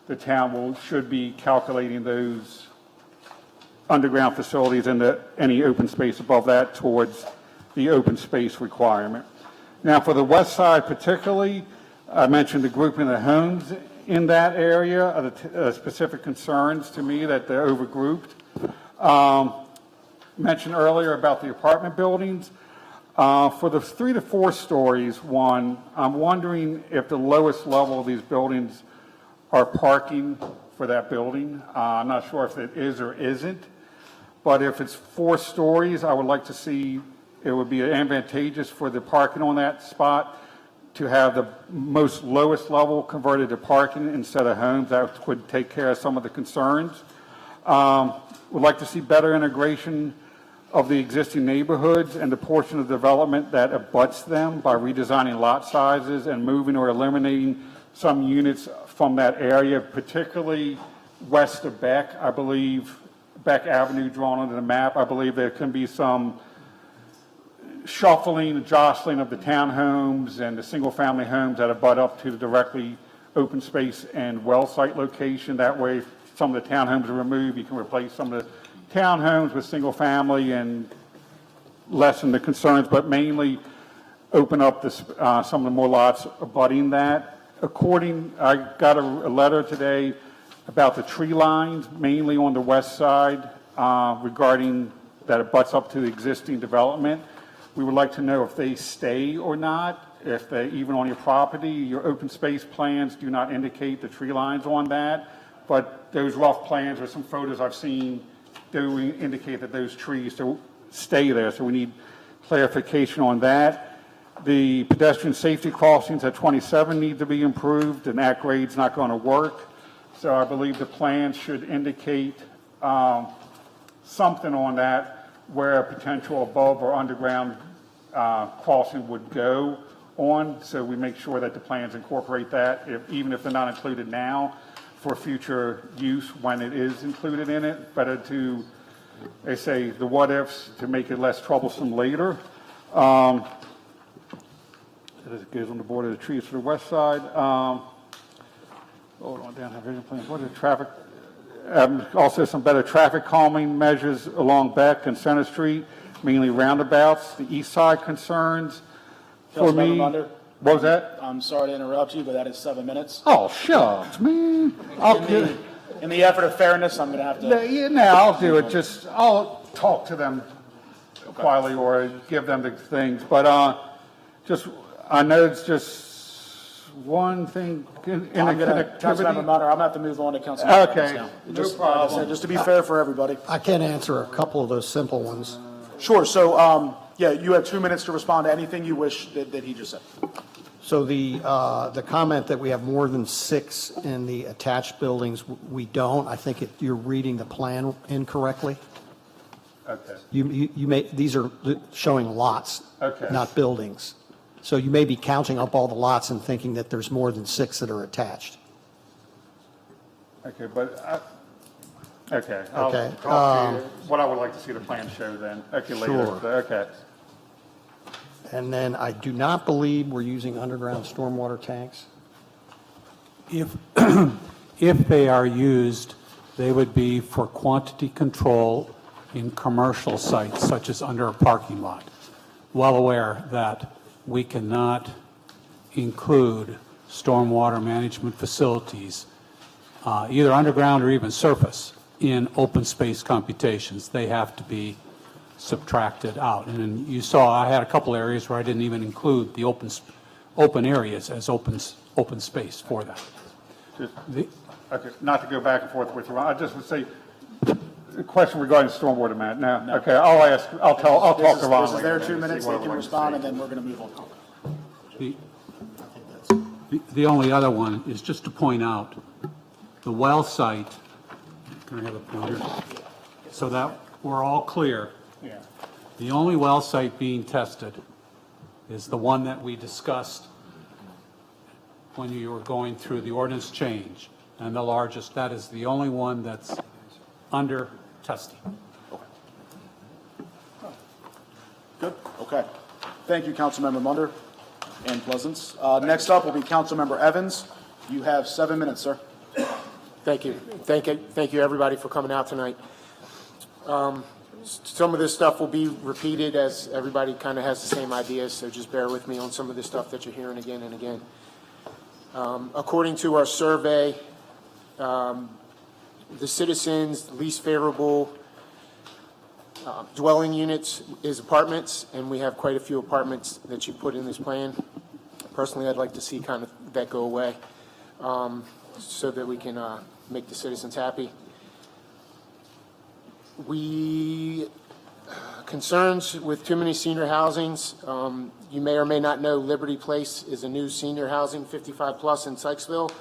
the town should be calculating those underground facilities into any open space above that towards the open space requirement. Now, for the west side particularly, I mentioned the grouping of homes in that area are the specific concerns to me that they're overgrouped. Mentioned earlier about the apartment buildings. For the 3 to 4 stories, I'm wondering if the lowest level of these buildings are parking for that building. I'm not sure if it is or isn't, but if it's 4 stories, I would like to see, it would be advantageous for the parking on that spot to have the most lowest level converted to parking instead of homes. That would take care of some of the concerns. Would like to see better integration of the existing neighborhoods and the portion of development that abuts them by redesigning lot sizes and moving or eliminating some units from that area, particularly west of Beck. I believe Beck Avenue drawn onto the map. I believe there can be some shuffling and jostling of the townhomes and the single-family homes that abut up to the directly open space and well site location. That way, if some of the townhomes are removed, you can replace some of the townhomes with single-family and lessen the concerns, but mainly open up some of the more lots abutting that. I got a letter today about the tree lines, mainly on the west side, regarding that it butts up to the existing development. We would like to know if they stay or not, if they, even on your property, your open space plans do not indicate the tree lines on that, but those rough plans or some photos I've seen do indicate that those trees stay there, so we need clarification on that. The pedestrian safety crossings at 27 need to be improved, and that grade's not going to work, so I believe the plan should indicate something on that where a potential above or underground crossing would go on, so we make sure that the plans incorporate that, even if they're not included now, for future use when it is included in it. Better to, they say, the what-ifs to make it less troublesome later. It goes on the border of the trees to the west side. Hold on, down, vision plans. What is traffic? Also, some better traffic calming measures along Beck and Center Street, mainly roundabouts. The east side concerns for Councilmember me. Munder? What was that? I'm sorry to interrupt you, but that is 7 minutes. Oh, shucks, man. In the effort of fairness, I'm going to have to. Yeah, now I'll do it. Just I'll talk to them quietly or give them the things. But just I know it's just one thing in the I'm going to, Councilmember connectivity. Munder, I'm going to have to move on to Councilmember Okay, Evans now. no Just, problem. just to be fair for everybody. I can answer a couple of those simple ones. Sure, so, yeah, you have 2 minutes to respond to anything you wish that he just said. So the comment that we have more than 6 in the attached buildings, we don't. I think you're reading the plan incorrectly. Okay. You may, these are showing lots, Okay. not buildings. So you may be counting up all the lots and thinking that there's more than 6 that are attached. Okay, but okay. I'll Okay, talk to you. What I would like to see the plan show then. Okay, later. Sure. Okay. And then I do not believe we're using underground stormwater tanks. If, if they are used, they would be for quantity control in commercial sites such as under a parking lot. Well aware that we cannot include stormwater management facilities, either underground or even surface, in open space computations. They have to be subtracted out. And then you saw I had a couple areas where I didn't even include the open areas as open space for that. Okay, not to go back and forth with you, I just would say, a question regarding stormwater management. No. Okay, I'll talk to Ron. This is their later 2 and see minutes, what they I would can like to respond, see. and then we're going to move on. The only other one is just to point out, the well site, can I have a pointer? So that we're all clear. Yeah. The only well site being tested is the one that we discussed when you were going through the ordinance change, and the largest, that is the only one that's under testing. Good, okay. Thank you, Councilmember Munder and Pleasance. Next up will be Councilmember Evans. You have 7 minutes, sir. Thank you. Thank you, everybody, for coming out tonight. Some of this stuff will be repeated as everybody kind of has the same ideas, so just bear with me on some of the stuff that you're hearing again and again. According to our survey, the citizens' least favorable dwelling units is apartments, and we have quite a few apartments that you put in this plan. Personally, I'd like to see kind of that go away so that we can make the citizens happy. Concerns with too many senior housings. You may or may not know Liberty Place is a new senior housing, 55 plus in Sykesville,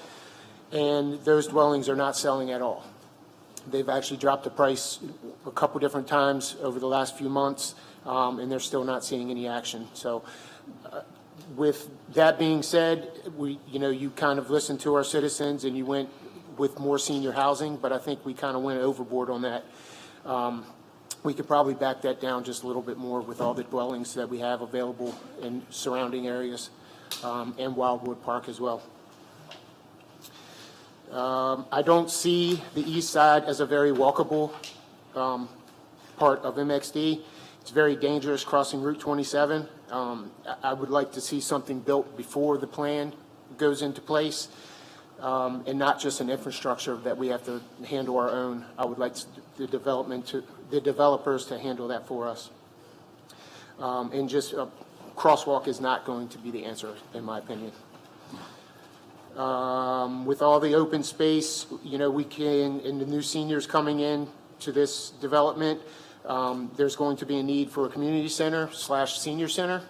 and those dwellings are not selling at all. They've actually dropped the price a couple different times over the last few months, and they're still not seeing any action. So with that being said, you kind of listened to our citizens and you went with more senior housing, but I think we kind of went overboard on that. We could probably back that down just a little bit more with all the dwellings that we have available in surrounding areas, and Wildwood Park as well. I don't see the east side as a very walkable part of MXD. It's very dangerous crossing Route 27. I would like to see something built before the plan goes into place, and not just an infrastructure that we have to handle our own. I would like the developers to handle that for us. And just a crosswalk is not going to be the answer, in my opinion. With all the open space, we can, and the new seniors coming in to this development, there's going to be a need for a community center / senior center.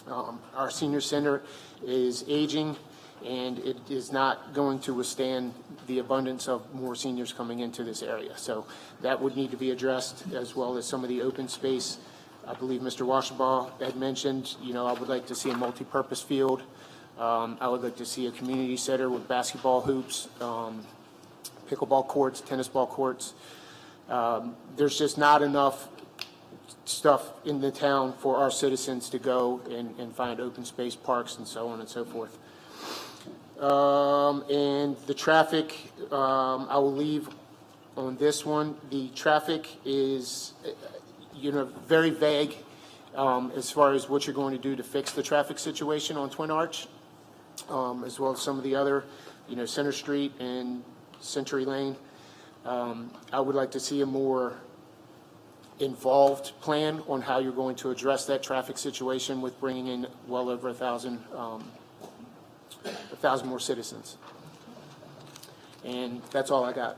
Our senior center is aging, and it is not going to withstand the abundance of more seniors coming into this area. So that would need to be addressed, as well as some of the open space. I believe Mr. Washabaugh had mentioned, I would like to see a multi-purpose field. I would like to see a community center with basketball hoops, pickleball courts, tennis ball courts. There's just not enough stuff in the town for our citizens to go and find open space parks and so on and so forth. And the traffic, I will leave on this one. The traffic is, very vague as far as what you're going to do to fix the traffic situation on Twin Arch, as well as some of the other, Center Street and Century Lane. I would like to see a more involved plan on how you're going to address that traffic situation with bringing in well over 1,000 more citizens. And that's all I got.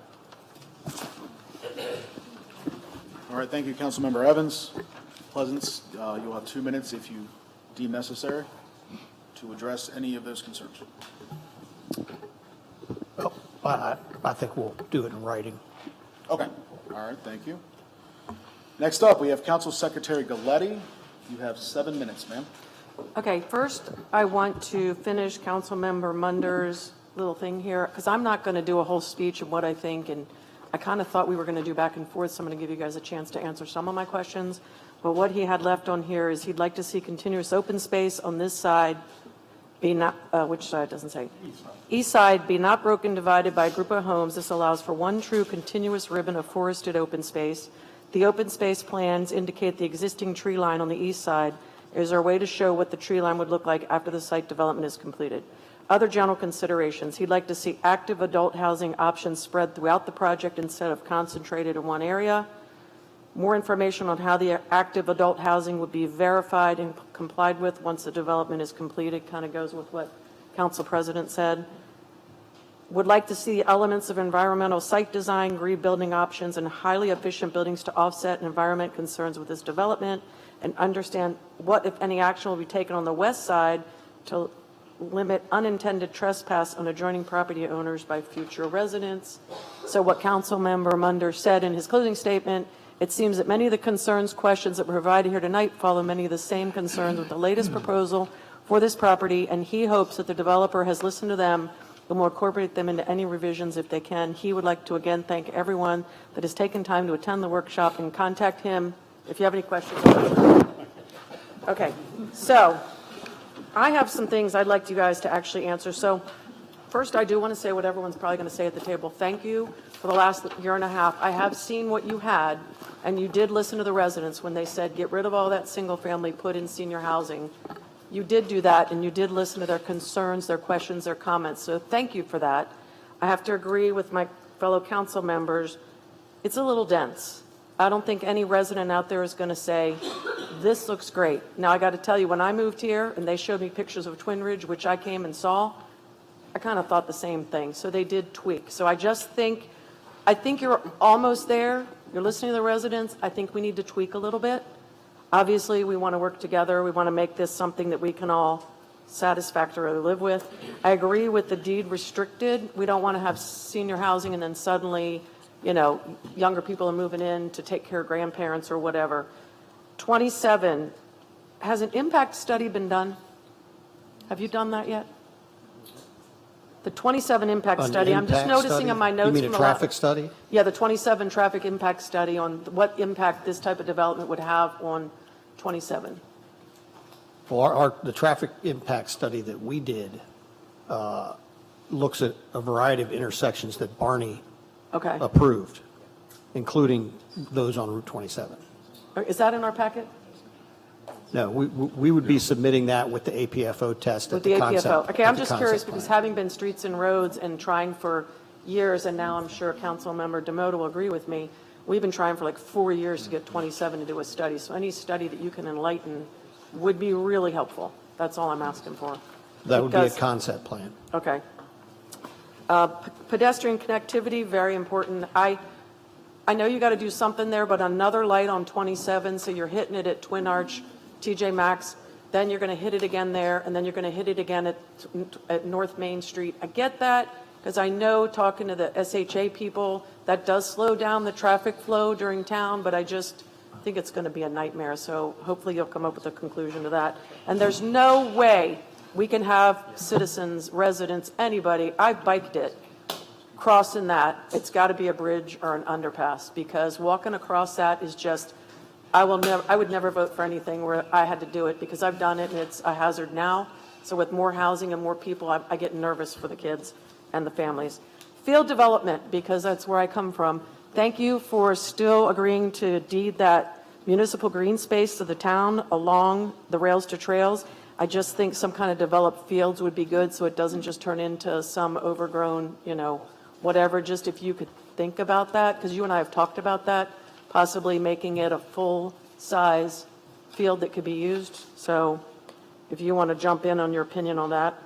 All right, thank you, Councilmember Evans. Pleasance, you'll have 2 minutes if you deem necessary to address any of those concerns. I think we'll do it in writing. Okay, all right, thank you. Next up, we have Council Secretary Galletti. You have 7 minutes, ma'am. Okay, first, I want to finish Councilmember Munder's little thing here, because I'm not going to do a whole speech of what I think, and I kind of thought we were going to do back and forth, so I'm going to give you guys a chance to answer some of my questions. But what he had left on here is he'd like to see continuous open space on this side, be not, which side doesn't say? East side be not broken, divided by a group of homes. This allows for one true continuous ribbon of forested open space. The open space plans indicate the existing tree line on the east side. Is there a way to show what the tree line would look like after the site development is completed? Other general considerations. He'd like to see active adult housing options spread throughout the project instead of concentrated in one area. More information on how the active adult housing would be verified and complied with once the development is completed. Kind of goes with what Council President said. Would like to see elements of environmental site design, green building options, and highly efficient buildings to offset environment concerns with this development, and understand what, if any, action will be taken on the west side to limit unintended trespass on adjoining property owners by future residents. So what Councilmember Munder said in his closing statement, it seems that many of the concerns, questions that were provided here tonight follow many of the same concerns with the latest proposal for this property, and he hopes that the developer has listened to them and will incorporate them into any revisions if they can. He would like to again thank everyone that has taken time to attend the workshop, and contact him if you have any questions. Okay, so I have some things I'd like you guys to actually answer. So first, I do want to say what everyone's probably going to say at the table. Thank you for the last year and a half. I have seen what you had, and you did listen to the residents when they said, get rid of all that single family, put in senior housing. You did do that, and you did listen to their concerns, their questions, their comments. So thank you for that. I have to agree with my fellow council members. It's a little dense. I don't think any resident out there is going to say, this looks great. Now, I got to tell you, when I moved here and they showed me pictures of Twin Ridge, which I came and saw, I kind of thought the same thing. So they did tweak. So I think you're almost there. You're listening to the residents. I think we need to tweak a little bit. Obviously, we want to work together. We want to make this something that we can all satisfactorily live with. I agree with the deed restricted. We don't want to have senior housing and then suddenly, younger people are moving in to take care of grandparents or whatever. 27, has an impact study been done? Have you done that yet? The 27 impact An study, I'm just impact noticing study? in my notes. You mean a from the traffic study? Yeah, the 27 traffic impact study on what impact this type of development would have on 27. Well, the traffic impact study that we did looks at a variety of intersections that Barney Okay. approved, including those on Route 27. Is that in our packet? No, we would be submitting that with the APFO test With at the the APFO? concept. Okay, at I'm the just concept curious plan. because having been streets and roads and trying for years, and now I'm sure Councilmember Demoto will agree with me, we've been trying for like 4 years to get 27 to do a study. So any study that you can enlighten would be really helpful. That's all I'm asking for. That would be a Because- concept plan. Okay. Pedestrian connectivity, very important. I know you got to do something there, but another light on 27, so you're hitting it at Twin Arch, TJ Maxx, then you're going to hit it again there, and then you're going to hit it again at North Main Street. I get that, because I know, talking to the SHA people, that does slow down the traffic flow during town, but I just think it's going to be a nightmare. So hopefully you'll come up with a conclusion to that. And there's no way we can have citizens, residents, anybody, I biked it, crossing that. It's got to be a bridge or an underpass, because walking across that is just I would never vote for anything where I had to do it because I've done it and it's a hazard now. So with more housing and more people, I get nervous for the kids and the families. Field development, because that's where I come from. Thank you for still agreeing to deed that municipal green space to the town along the rails to trails. I just think some kind of developed fields would be good so it doesn't just turn into some overgrown, whatever. Just if you could think about that, because you and I have talked about that, possibly making it a full-size field that could be used. So if you want to jump in on your opinion on that,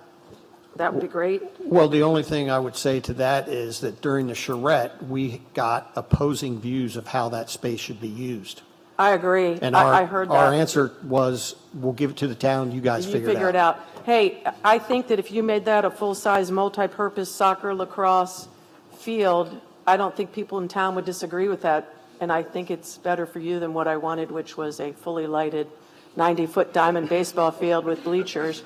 that would be great. Well, the only thing I would say to that is that during the charrette, we got opposing views of how that space should be used. I agree. And I heard that. our answer was, we'll give it to the town, you guys You figure it out. Hey, I think that if you made that a full-size, multi-purpose soccer, lacrosse field, I don't think people in town would disagree with that. And I think it's better for you than what I wanted, which was a fully lighted 90-foot diamond baseball field with bleachers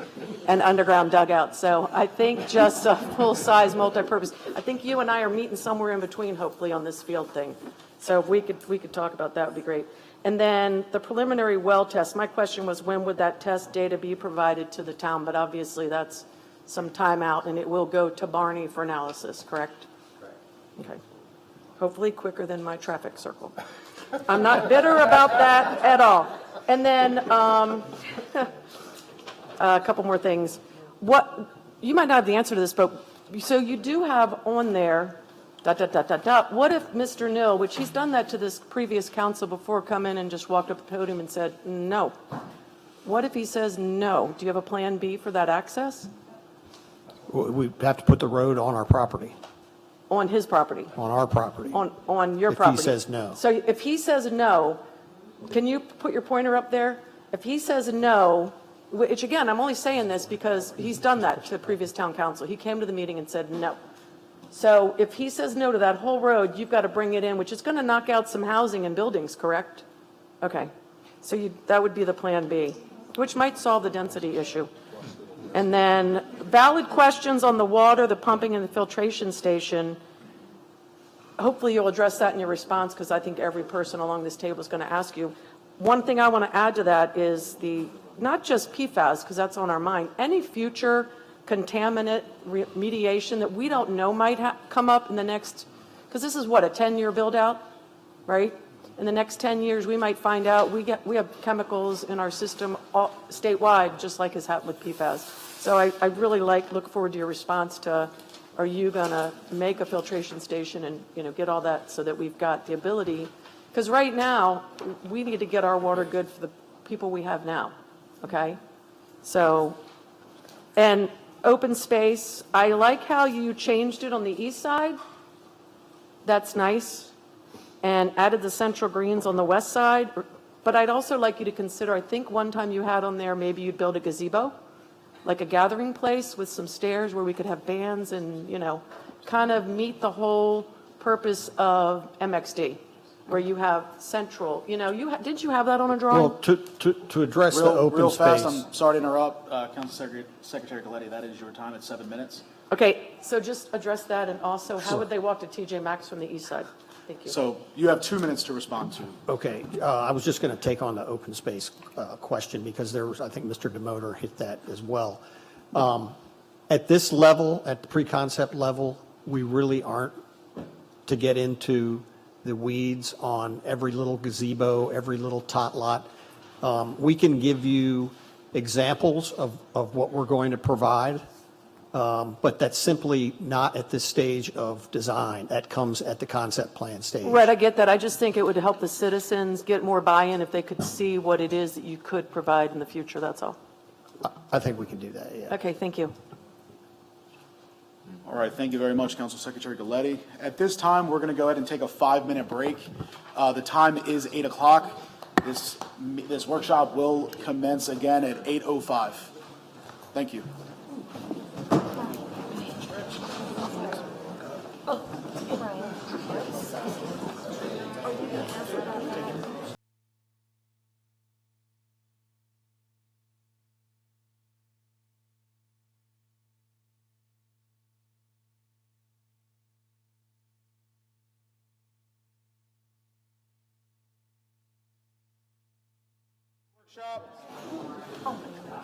and underground dugouts. So I think just a full-size, multi-purpose. I think you and I are meeting somewhere in between, hopefully, on this field thing. So if we could talk about that, would be great. And then the preliminary well test. My question was, when would that test data be provided to the town? But obviously, that's some time out, and it will go to Barney for analysis, correct? Correct. Okay. Hopefully quicker than my traffic circle. I'm not bitter about that at all. And then a couple more things. You might not have the answer to this, but so you do have on there, ... What if Mr. Nill, which he's done that to this previous council before, come in and just walked up the podium and said, no. What if he says no? Do you have a plan B for that access? We have to put the road on our property, On his property? on our property. On your If he property? says no. So if he says no, can you put your pointer up there? If he says no, which again, I'm only saying this because he's done that to the previous town council. He came to the meeting and said no. So if he says no to that whole road, you've got to bring it in, which is going to knock out some housing and buildings, correct? Okay. So that would be the plan B, which might solve the density issue. And then valid questions on the water, the pumping, and the filtration station. Hopefully you'll address that in your response, because I think every person along this table is going to ask you. One thing I want to add to that is not just PFAS, because that's on our mind, any future contaminant remediation that we don't know might come up in the next, because this is what, a 10-year build out, right? In the next 10 years, we might find out we have chemicals in our system statewide, just like has happened with PFAS. So I really look forward to your response to, are you going to make a filtration station and get all that so that we've got the ability, because right now we need to get our water good for the people we have now, okay? So, and open space, I like how you changed it on the east side. That's nice. And added the central greens on the west side. But I'd also like you to consider, I think one time you had on there, maybe you'd build a gazebo, like a gathering place with some stairs where we could have bands and, kind of meet the whole purpose of MXD, where you have central, did you have that on a drawing? Well, to address the open Real space. fast, I'm sorry to interrupt, Council Secretary Galletti, that is your time at 7 minutes. Okay, so just address that, and also, how would they walk to TJ Maxx from the east side? Thank you. So you have 2 minutes to respond to. Okay, I was just going to take on the open space question, because I think Mr. Demoter hit that as well. At this level, at the pre-concept level, we really aren't to get into the weeds on every little gazebo, every little tot lot. We can give you examples of what we're going to provide, but that's simply not at this stage of design. That comes at the concept plan stage. Right, I get that. I just think it would help the citizens get more buy-in if they could see what it is that you could provide in the future, that's all. I think we can do that, yeah. Okay, thank you. All right, thank you very much, Council Secretary Galletti. At this time, we're going to go ahead and take a 5-minute break. The time is 8 o'clock. This workshop will commence again at 8:05. Thank you.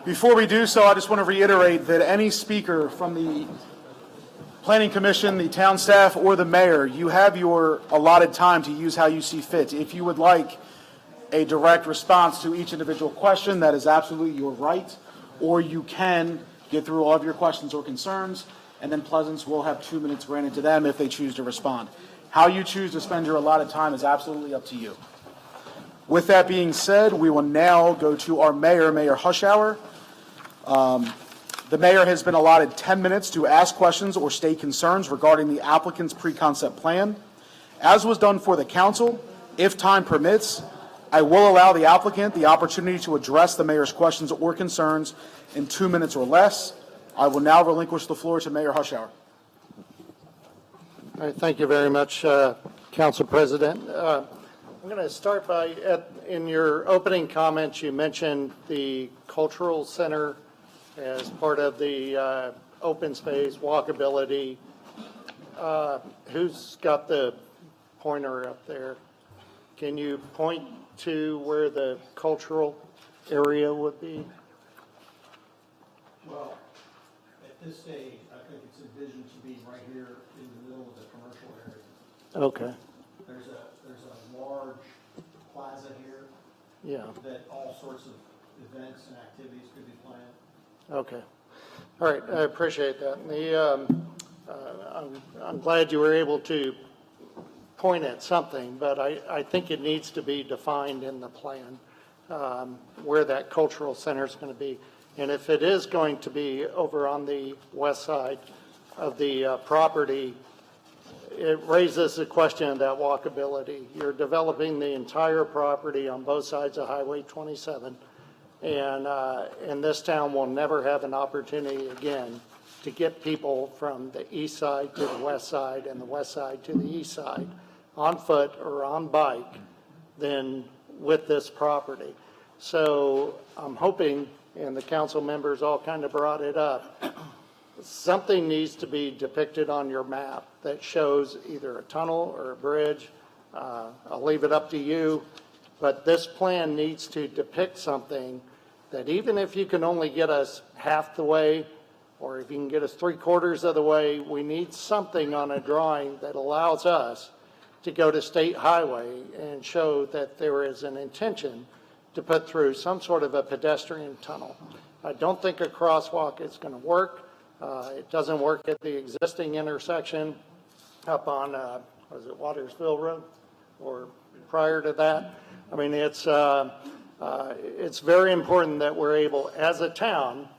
Before we do so, I just want to reiterate that any speaker from the Planning Commission, the town staff, or the mayor, you have your allotted time to use how you see fit. If you would like a direct response to each individual question, that is absolutely your right, or you can get through all of your questions or concerns, and then Pleasance will have 2 minutes granted to them if they choose to respond. How you choose to spend your allotted time is absolutely up to you. With that being said, we will now go to our mayor, Mayor Hushhour. The mayor has been allotted 10 minutes to ask questions or state concerns regarding the applicant's pre-concept plan. As was done for the council, if time permits, I will allow the applicant the opportunity to address the mayor's questions or concerns in 2 minutes or less. I will now relinquish the floor to Mayor Hushhour. All right, thank you very much, Council President. I'm going to start by, in your opening comments, you mentioned the cultural center as part of the open space, walkability. Who's got the pointer up there? Can you point to where the cultural area would be? Well, at this stage, I think it's envisioned to be right here in the middle of the commercial area. Okay, There's a large plaza here yeah, that all sorts of events and activities could be planned. okay. All right, I appreciate that. I'm glad you were able to point at something, but I think it needs to be defined in the plan where that cultural center is going to be. And if it is going to be over on the west side of the property, it raises the question of that walkability. You're developing the entire property on both sides of Highway 27, and this town will never have an opportunity again to get people from the east side to the west side and the west side to the east side on foot or on bike than with this property. So I'm hoping, and the council members all kind of brought it up, something needs to be depicted on your map that shows either a tunnel or a bridge. I'll leave it up to you, but this plan needs to depict something that even if you can only get us half the way, or if you can get us 3/4 of the way, we need something on a drawing that allows us to go to State Highway and show that there is an intention to put through some sort of a pedestrian tunnel. I don't think a crosswalk is going to work. It doesn't work at the existing intersection up on, was it Watersville Road or prior to that? I mean, it's very important that we're able, as a town,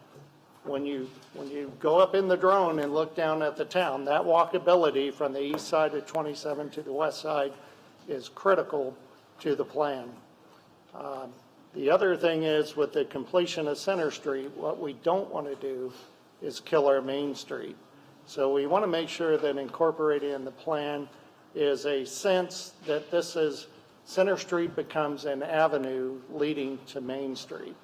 when you go up in the drone and look down at the town, that walkability from the east side of 27 to the west side is critical to the plan. The other thing is, with the completion of Center Street, what we don't want to do is kill our Main Street. So we want to make sure that incorporated in the plan is a sense that this is, Center Street becomes an avenue leading to Main Street.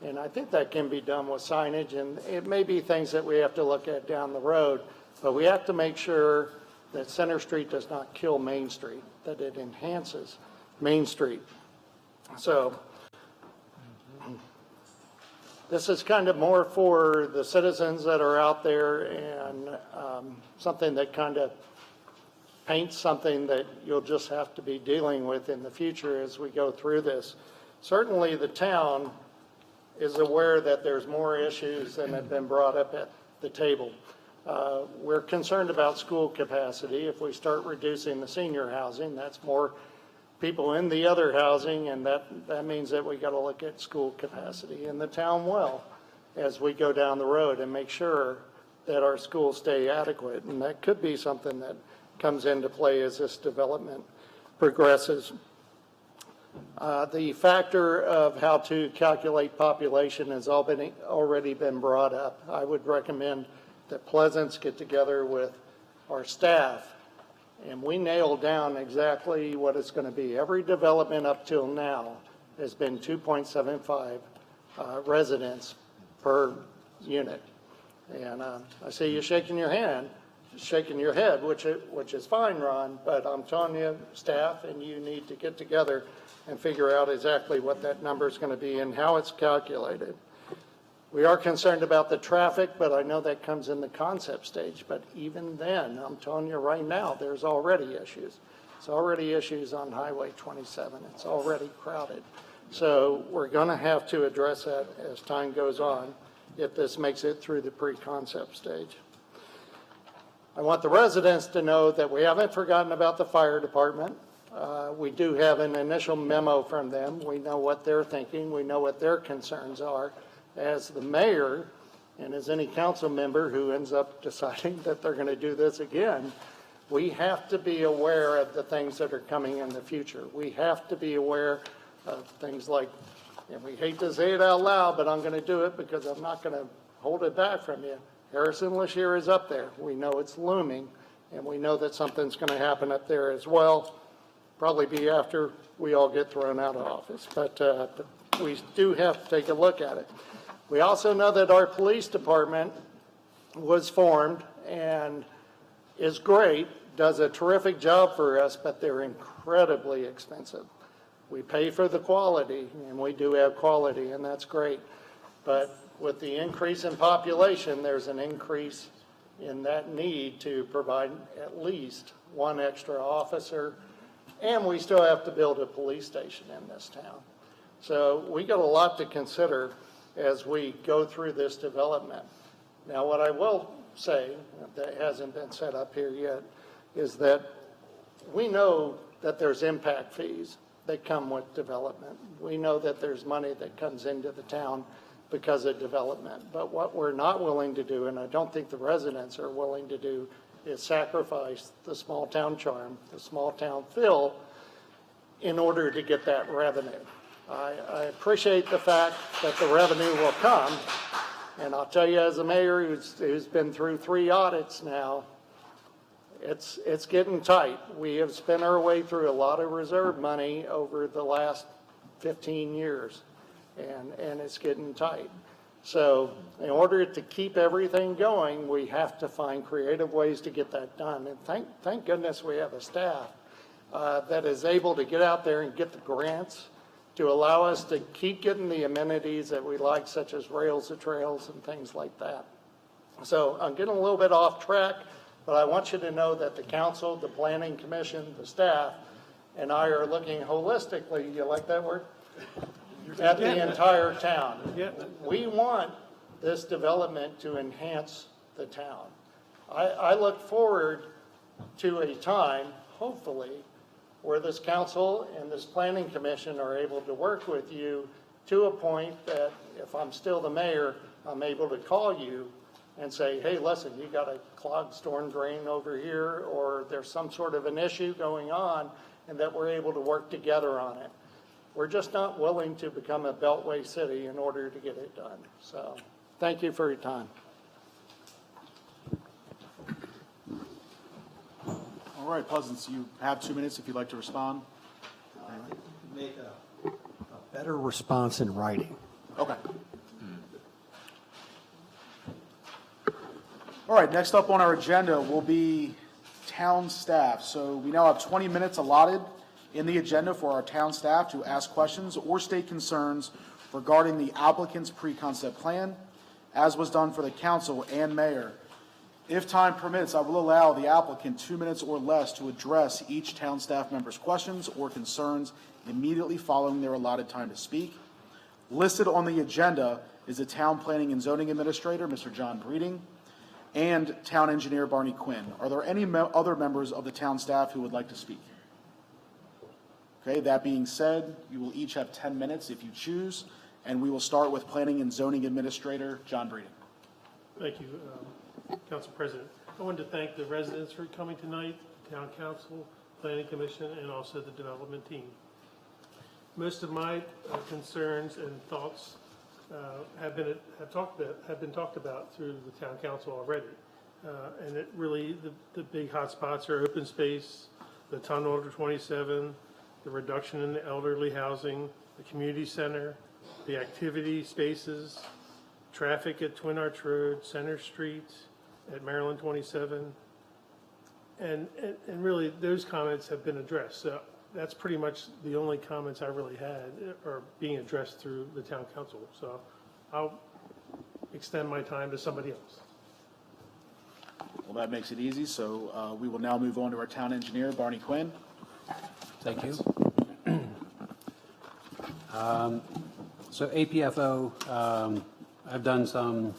And I think that can be done with signage, and it may be things that we have to look at down the road, but we have to make sure that Center Street does not kill Main Street, that it enhances Main Street. So this is kind of more for the citizens that are out there, and something that kind of paints something that you'll just have to be dealing with in the future as we go through this. Certainly the town is aware that there's more issues than have been brought up at the table. We're concerned about school capacity. If we start reducing the senior housing, that's more people in the other housing, and that means that we got to look at school capacity. And the town will, as we go down the road, and make sure that our schools stay adequate. And that could be something that comes into play as this development progresses. The factor of how to calculate population has already been brought up. I would recommend that Pleasance get together with our staff and we nail down exactly what it's going to be. Every development up till now has been 2.75 residents per unit. And I see you shaking your hand. shaking your head, which is fine, Ron, but I'm telling you, staff and you need to get together and figure out exactly what that number is going to be and how it's calculated. We are concerned about the traffic, but I know that comes in the concept stage. But even then, I'm telling you right now, there's already issues. It's already issues on Highway 27. It's already crowded. So we're going to have to address that as time goes on if this makes it through the pre-concept stage. I want the residents to know that we haven't forgotten about the fire department. We do have an initial memo from them. We know what they're thinking. We know what their concerns are. As the mayor, and as any council member who ends up deciding that they're going to do this again, we have to be aware of the things that are coming in the future. We have to be aware of things like, and we hate to say it out loud, but I'm going to do it because I'm not going to hold it back from you. Harrison-Lashire is up there. We know it's looming, and we know that something's going to happen up there as well. Probably be after we all get thrown out of office, but we do have to take a look at it. We also know that our police department was formed and is great, does a terrific job for us, but they're incredibly expensive. We pay for the quality, and we do have quality, and that's great. But with the increase in population, there's an increase in that need to provide at least one extra officer, and we still have to build a police station in this town. So we got a lot to consider as we go through this development. Now, what I will say that hasn't been set up here yet is that we know that there's impact fees that come with development. We know that there's money that comes into the town because of development. But what we're not willing to do, and I don't think the residents are willing to do, is sacrifice the small town charm, the small town feel, in order to get that revenue. I appreciate the fact that the revenue will come, and I'll tell you as a mayor who's been through 3 audits now, it's getting tight. We have spent our way through a lot of reserve money over the last 15 years, and it's getting tight. So in order to keep everything going, we have to find creative ways to get that done. And thank goodness we have a staff that is able to get out there and get the grants to allow us to keep getting the amenities that we like, such as rails to trails and things like that. So I'm getting a little bit off track, but I want you to know that the council, the planning commission, the staff, and I are looking holistically, you like that word? At the entire town. We want this development to enhance the town. I look forward to a time, hopefully, where this council and this planning commission are able to work with you to a point that if I'm still the mayor, I'm able to call you and say, hey, listen, you got a clogged storm drain over here, or there's some sort of an issue going on, and that we're able to work together on it. We're just not willing to become a beltway city in order to get it done. So thank you for your time. All right, Pleasance, you have 2 minutes if you'd like to respond. Make a better response in writing. Okay. All right, next up on our agenda will be town staff. So we now have 20 minutes allotted in the agenda for our town staff to ask questions or state concerns regarding the applicant's pre-concept plan, as was done for the council and mayor. If time permits, I will allow the applicant 2 minutes or less to address each town staff member's questions or concerns immediately following their allotted time to speak. Listed on the agenda is the Town Planning and Zoning Administrator, Mr. John Breeding, and Town Engineer Barney Quinn. Are there any other members of the town staff who would like to speak? Okay, that being said, you will each have 10 minutes if you choose, and we will start with Planning and Zoning Administrator, John Breeding. Thank you, Council President. I wanted to thank the residents for coming tonight, Town Council, Planning Commission, and also the development team. Most of my concerns and thoughts have been talked about through the Town Council already. And it really, the big hot spots are open space, the tunnel under 27, the reduction in the elderly housing, the community center, the activity spaces, traffic at Twin Arch Road, Center Street, at Maryland 27, And really, those comments have been addressed. So that's pretty much the only comments I really had are being addressed through the town council. So I'll extend my time to somebody else. Well, that makes it easy, so we will now move on to our town engineer, Barney Quinn. Thank you. So APFO, I've done some,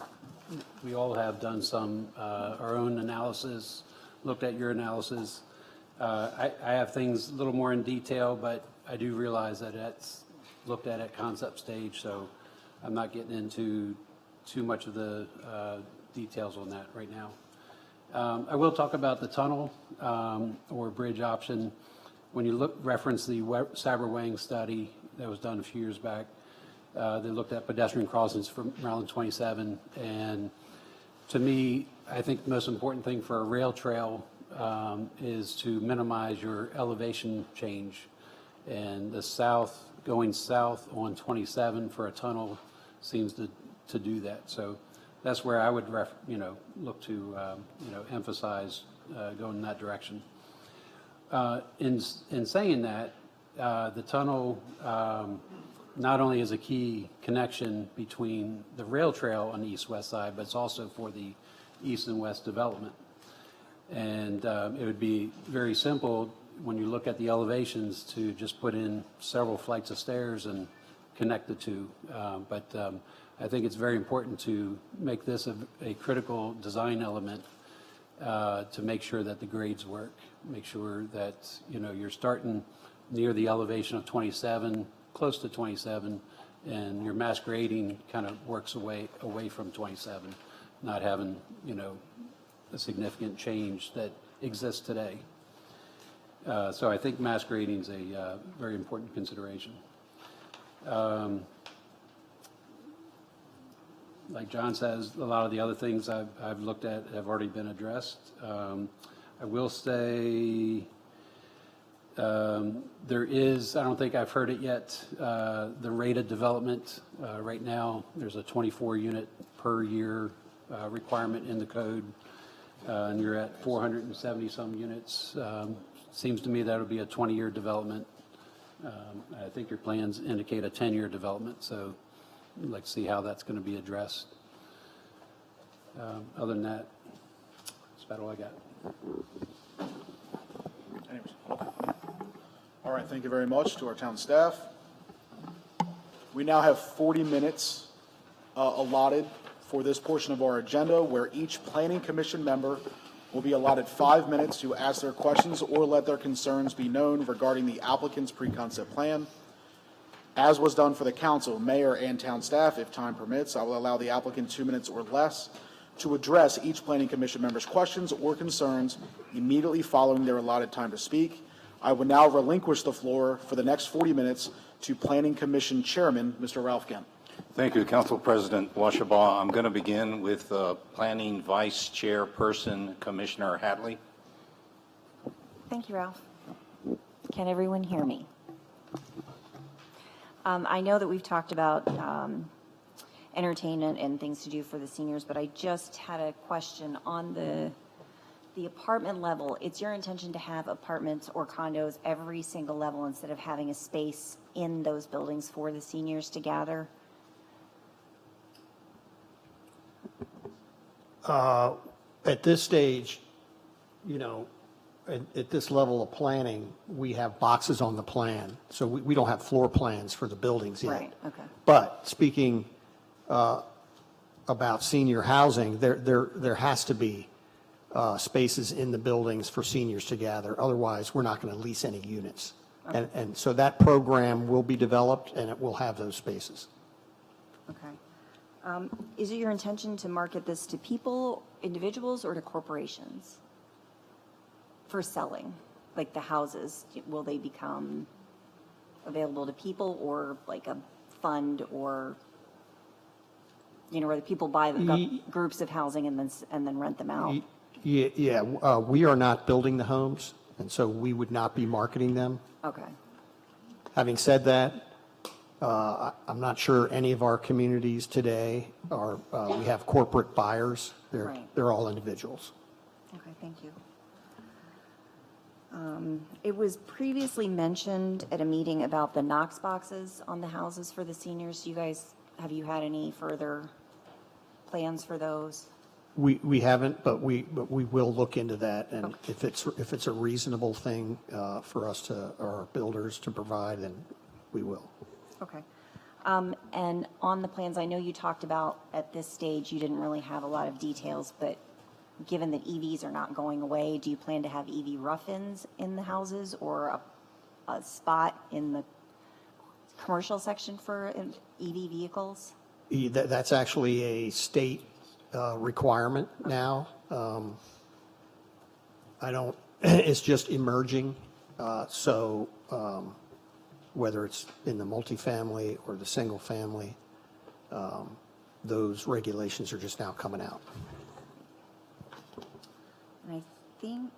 we all have done some, our own analysis, looked at your analysis. I have things a little more in detail, but I do realize that that's looked at concept stage, so I'm not getting into too much of the details on that right now. I will talk about the tunnel or bridge option. When you reference the Saber-Wang study that was done a few years back, they looked at pedestrian crossings from Maryland 27, and to me, I think the most important thing for a rail trail is to minimize your elevation change. And the going south on 27 for a tunnel seems to do that. So that's where I would look to emphasize going in that direction. In saying that, the tunnel not only is a key connection between the rail trail on the east-west side, but it's also for the east and west development. And it would be very simple when you look at the elevations to just put in several flights of stairs and connect the two. But I think it's very important to make this a critical design element to make sure that the grades work. Make sure that you're starting near the elevation of 27, close to 27, and your mass grading kind of works away from 27, not having a significant change that exists today. So I think mass grading is a very important consideration. Like John says, a lot of the other things I've looked at have already been addressed. I will say there is, I don't think I've heard it yet, the rate of development. Right now, there's a 24 unit per year requirement in the code, and you're at 470 some units. Seems to me that would be a 20-year development. I think your plans indicate a 10-year development, so I'd like to see how that's going to be addressed. Other than that, that's about all I got. Anyways, okay. All right, thank you very much to our town staff. We now have 40 minutes allotted for this portion of our agenda, where each planning commission member will be allotted 5 minutes to ask their questions or let their concerns be known regarding the applicant's pre-concept plan. As was done for the council, mayor, and town staff, if time permits, I will allow the applicant 2 minutes or less to address each planning commission member's questions or concerns immediately following their allotted time to speak. I will now relinquish the floor for the next 40 minutes to Planning Commission Chairman, Mr. Ralph Kemp. Thank you, Council President Washabaugh. I'm going to begin with Planning Vice Chairperson, Commissioner Hadley. Thank you, Ralph. Can everyone hear me? I know that we've talked about entertainment and things to do for the seniors, but I just had a question on the apartment level. It's your intention to have apartments or condos every single level instead of having a space in those buildings for the seniors to gather? At this stage, at this level of planning, we have boxes on the plan. So we don't have floor plans for the buildings yet. Right, okay. But speaking about senior housing, there has to be spaces in the buildings for seniors to gather. Otherwise, we're not going to lease any units. Okay. And so that program will be developed, and it will have those spaces. Okay. Is it your intention to market this to people, individuals, or to corporations for selling? Like the houses, will they become available to people, or like a fund, or where the people buy the groups of housing and then rent them out? Yeah, we are not building the homes, and so we would not be marketing them. Okay. Having said that, I'm not sure any of our communities today are, we have corporate buyers. Right. They're all individuals. Okay, thank you. It was previously mentioned at a meeting about the Knox boxes on the houses for the seniors. Have you had any further plans for those? We haven't, but we will look into that, and if it's a reasonable thing for us to, or our builders to provide, then we will. Okay. And on the plans, I know you talked about at this stage, you didn't really have a lot of details, but given that EVs are not going away, do you plan to have EV rough-ins in the houses or a spot in the commercial section for EV vehicles? That's actually a state requirement now. It's just emerging, so whether it's in the multifamily or the single family, those regulations are just now coming out. And I think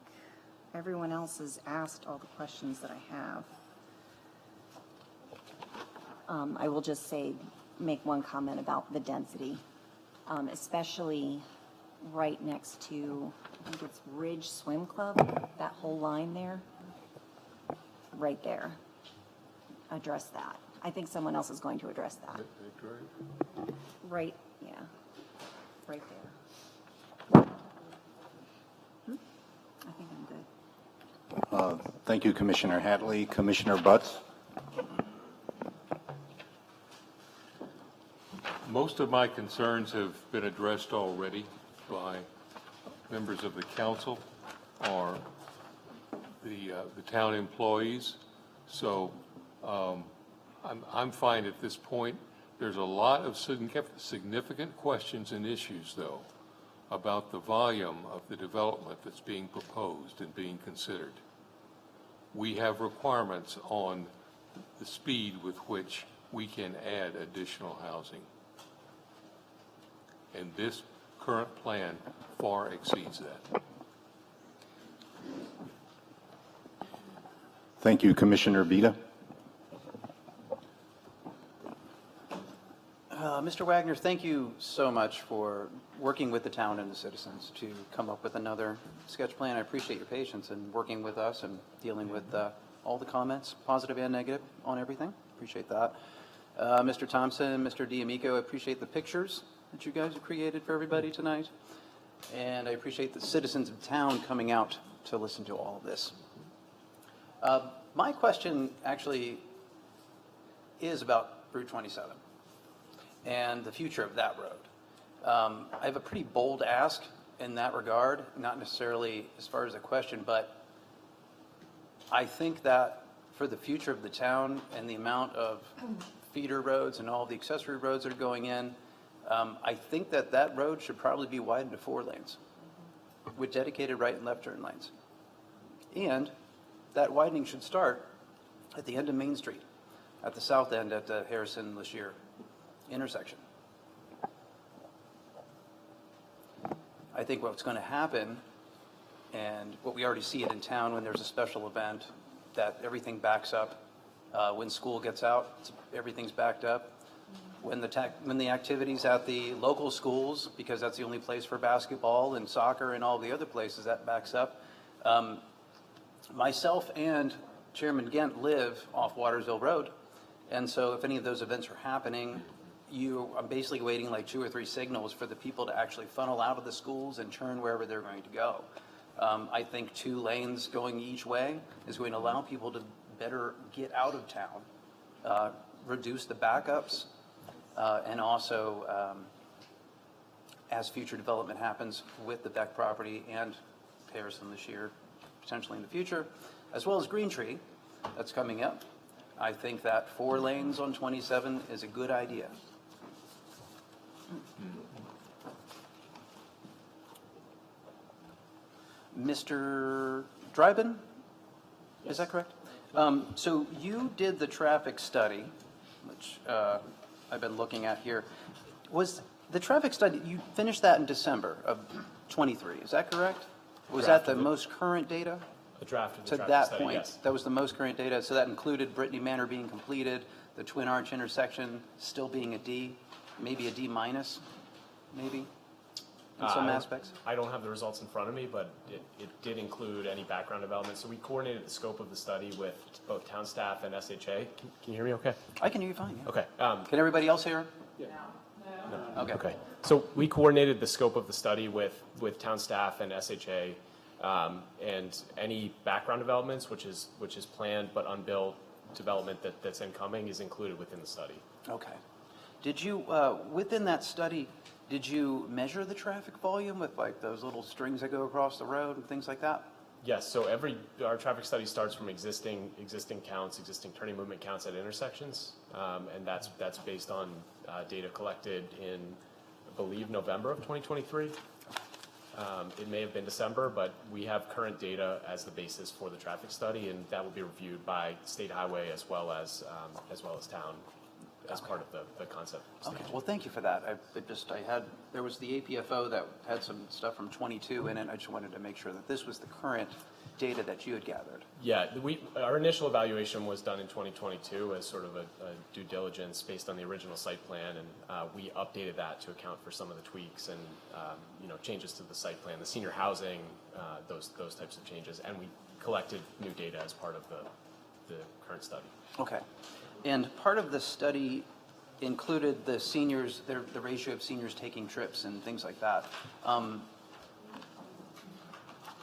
everyone else has asked all the questions that I have. I will just make one comment about the density, especially right next to, I think it's Ridge Swim Club, that whole line there, right there. Address that. I think someone else is going to address that. Right, yeah, right there. I think I'm good. Thank you, Commissioner Hatley. Commissioner Butts? Most of my concerns have been addressed already by members of the council or the town employees. So I'm fine at this point. There's a lot of significant questions and issues, though, about the volume of the development that's being proposed and being considered. We have requirements on the speed with which we can add additional housing. And this current plan far exceeds that. Thank you, Commissioner Bida. Mr. Wagner, thank you so much for working with the town and the citizens to come up with another sketch plan. I appreciate your patience in working with us and dealing with all the comments, positive and negative, on everything. Appreciate that. Mr. Thompson, Mr. D'Amico, I appreciate the pictures that you guys have created for everybody tonight. And I appreciate the citizens of town coming out to listen to all of this. My question actually is about Route 27 and the future of that road. I have a pretty bold ask in that regard, not necessarily as far as a question, but I think that for the future of the town and the amount of feeder roads and all the accessory roads that are going in, I think that that road should probably be widened to 4 lanes with dedicated right and left turn lanes. And that widening should start at the end of Main Street, at the south end at the Harrison-Lashire intersection. I think what's going to happen, and what we already see it in town when there's a special event, that everything backs up. When school gets out, everything's backed up. When the activities at the local schools, because that's the only place for basketball and soccer and all the other places, that backs up. Myself and Chairman Gent live off Watersville Road, and so if any of those events are happening, I'm basically waiting like 2 or 3 signals for the people to actually funnel out of the schools and turn wherever they're going to go. I think 2 lanes going each way is going to allow people to better get out of town, reduce the backups, and also, as future development happens with the Beck property and Harrison-Lashire potentially in the future, as well as Green Tree that's coming up, I think that 4 lanes on 27 is a good idea. Mr. Dryden, is that correct? So you did the traffic study, which I've been looking at here. Was the traffic study, you finished that in December of 23, is that correct? Was that the most current data? A draft of the To traffic that study, point, yes. that was the most current data, so that included Brittany Manor being completed, the Twin Arch intersection still being a D, maybe a D minus, maybe? in some aspects? I don't have the results in front of me, but it did include any background development. So we coordinated the scope of the study with both town staff and SHA. Can you hear me okay? I can hear you fine, yeah. Okay. Can everybody else hear? No. Okay. Okay. So we coordinated the scope of the study with town staff and SHA, and any background developments, which is planned but unbuilt development that's incoming, is included within the study. Okay. Did you, within that study, did you measure the traffic volume with like those little strings that go across the road and things like that? Yes. So our traffic study starts from existing counts, existing turning movement counts at intersections, and that's based on data collected in, I believe, November of 2023. It may have been December, but we have current data as the basis for the traffic study, and that will be reviewed by State Highway as well as town as part of the concept stage. Okay, well, thank you for that. There was the APFO that had some stuff from 22 in it. I just wanted to make sure that this was the current data that you had gathered. Yeah, our initial evaluation was done in 2022 as sort of a due diligence based on the original site plan, and we updated that to account for some of the tweaks and changes to the site plan, the senior housing, those types of changes, and we collected new data as part of the current study. Okay. And part of the study included the seniors, the ratio of seniors taking trips and things like that.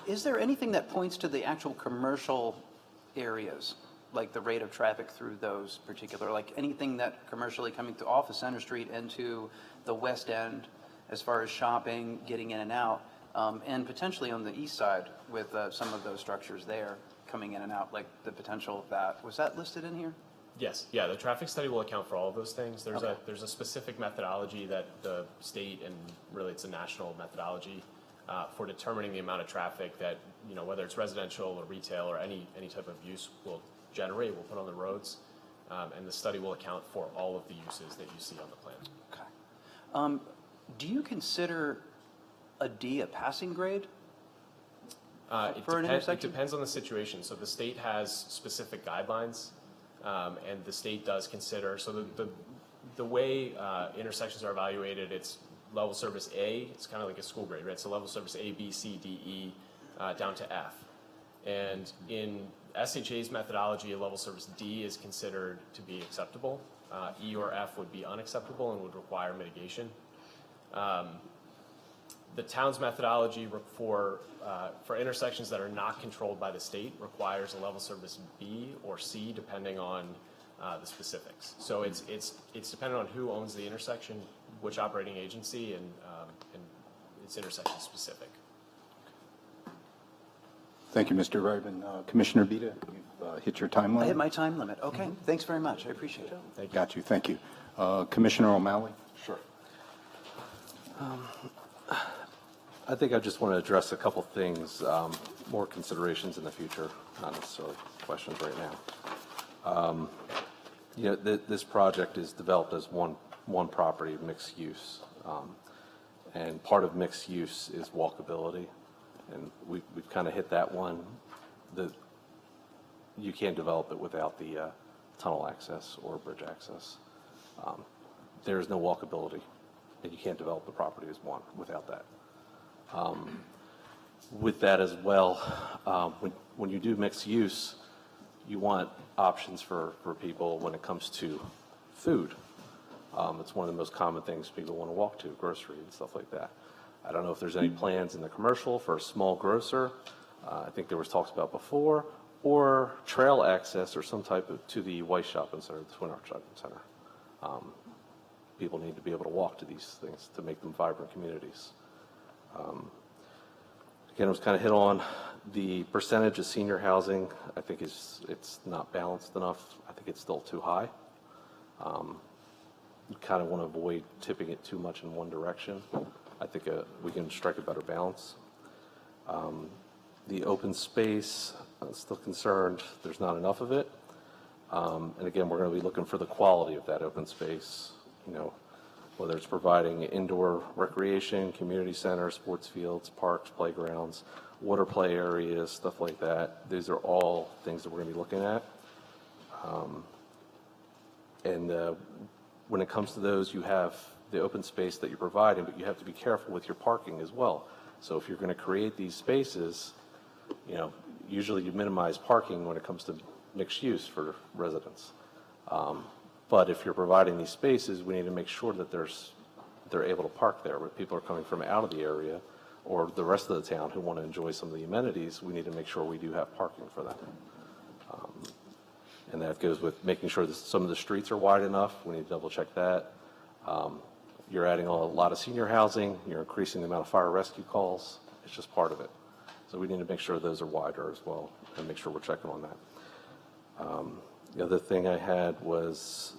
Is there anything that points to the actual commercial areas, like the rate of traffic through those particular, like anything that commercially coming to off of Center Street into the west end as far as shopping, getting in and out, and potentially on the east side with some of those structures there coming in and out, like the potential of that? Was that listed in here? Yes, yeah, the traffic study will account for all of those things. There's Okay. there's a specific methodology that the state, and really it's a national methodology, for determining the amount of traffic that, whether it's residential or retail or any type of use will put on the roads. And the study will account for all of the uses that you see on the plan. Okay. Do you consider a D a passing grade? It For an intersection? depends on the situation. So the state has specific guidelines, and the state does consider, so the way intersections are evaluated, it's level service A, it's kind of like a school grade, right? So level service A, B, C, D, E, down to F. And in SHA's methodology, a level service D is considered to be acceptable. E or F would be unacceptable and would require mitigation. The town's methodology for intersections that are not controlled by the state requires a level service B or C, depending on the specifics. So it's dependent on who owns the intersection, which operating agency, and it's intersection specific. Thank you, Mr. Rabin. Commissioner Bita, you've hit your time I limit. hit my time limit. Okay, thanks very much. I appreciate it. Got you. Thank you. Commissioner O'Malley? Sure. I think I just want to address a couple things, more considerations in the future, not necessarily questions right now. This project is developed as one property, mixed use, and part of mixed use is walkability, and we've kind of hit that one. You can't develop it without the tunnel access or bridge access. There is no walkability, and you can't develop the property as one without that. With that as well, when you do mixed use, you want options for people when it comes to food. It's one of the most common things people want to walk to, grocery and stuff like that. I don't know if there's any plans in the commercial for a small grocer. I think there was talks about before, or trail access or some type of to the White Shopping Center, the Twin Arch Shopping Center. People need to be able to walk to these things to make them vibrant communities. Again, it was kind of hit on the percentage of senior housing. I think it's not balanced enough. I think it's still too high. You kind of want to avoid tipping it too much in one direction. I think we can strike a better balance. The open space, I'm still concerned there's not enough of it. And again, we're going to be looking for the quality of that open space, whether it's providing indoor recreation, community center, sports fields, parks, playgrounds, water play areas, stuff like that. These are all things that we're going to be looking at. And when it comes to those, you have the open space that you're providing, but you have to be careful with your parking as well. So if you're going to create these spaces, you know, usually you minimize parking when it comes to mixed use for residents. But if you're providing these spaces, we need to make sure that they're able to park there. Where people are coming from out of the area or the rest of the town who want to enjoy some of the amenities, we need to make sure we do have parking for them. And that goes with making sure that some of the streets are wide enough. We need to double check that. You're adding a lot of senior housing. You're increasing the amount of fire rescue calls. It's just part of it. So we need to make sure those are wider as well and make sure we're checking on that. The other thing I had was,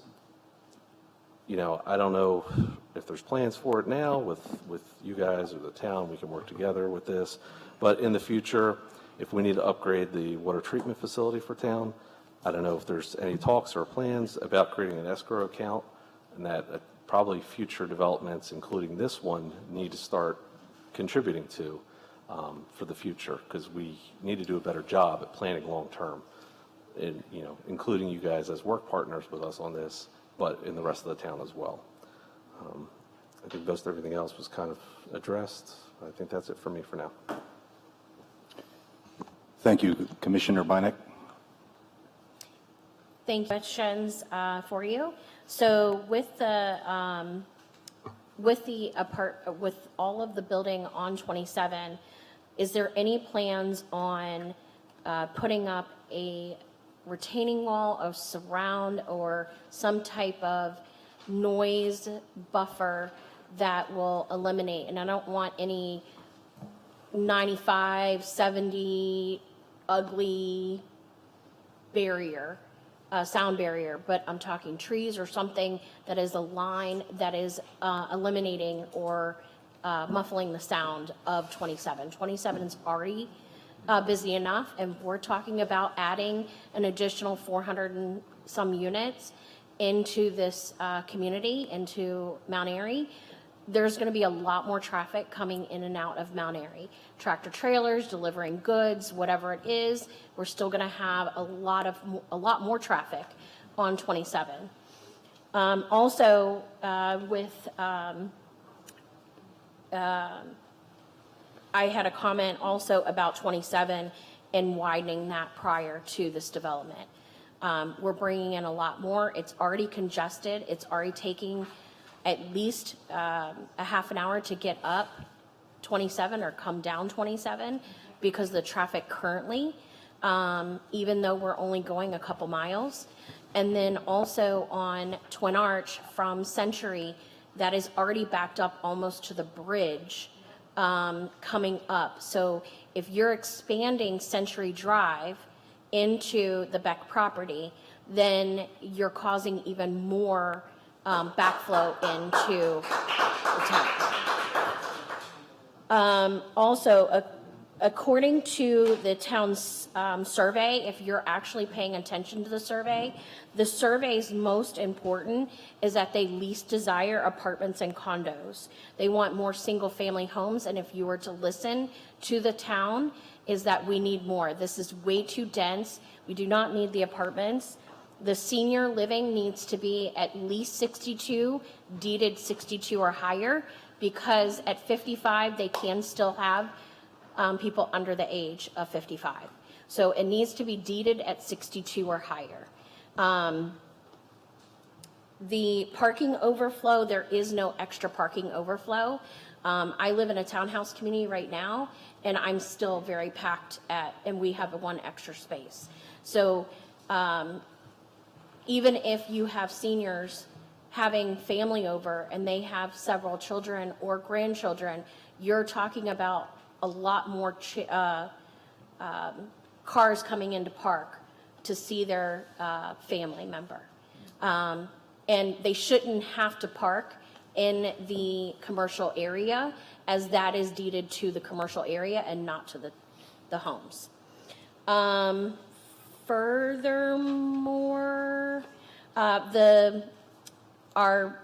you know, I don't know if there's plans for it now with you guys or the town. We can work together with this. But in the future, if we need to upgrade the water treatment facility for town, I don't know if there's any talks or plans about creating an escrow account, and that probably future developments, including this one, need to start contributing to for the future, because we need to do a better job at planning long term, and, you know, including you guys as work partners with us on this, but in the rest of the town as well. I think most everything else was kind of addressed. I think that's it for me for now. Thank you, Commissioner Beineck. Thank you. Questions for you. So with with all of the building on 27, is there any plans on putting up a retaining wall of surround or some type of noise buffer that will eliminate? And I don't want any 95, 70 ugly barrier. Sound barrier, but I'm talking trees or something that is a line that is eliminating or muffling the sound of 27. 27 is already busy enough, and we're talking about adding an additional 400 and some units into this community, into Mount Airy. There's going to be a lot more traffic coming in and out of Mount Airy. Tractor trailers, delivering goods, whatever it is, we're still going to have a lot more traffic on 27. Also, I had a comment also about 27 and widening that prior to this development. We're bringing in a lot more. It's already congested. It's already taking at least a half an hour to get up 27 or come down 27 because the traffic currently, even though we're only going a couple miles. And then also on Twin Arch from Century, that is already backed up almost to the bridge coming up. So if you're expanding Century Drive into the Beck property, then you're causing even more backflow into the town. Also, according to the town's survey, if you're actually paying attention to the survey's most important is that they least desire apartments and condos. They want more single-family homes, and if you were to listen to the town, is that we need more. This is way too dense. We do not need the apartments. The senior living needs to be at least 62, deeded 62 or higher, because at 55, they can still have people under the age of 55. So it needs to be deeded at 62 or higher. The parking overflow, there is no extra parking overflow. I live in a townhouse community right now, and I'm still very packed and we have one extra space. So even if you have seniors having family over and they have several children or grandchildren, you're talking about a lot more cars coming into park to see their family member. And they shouldn't have to park in the commercial area, as that is deeded to the commercial area and not to the homes. Furthermore, our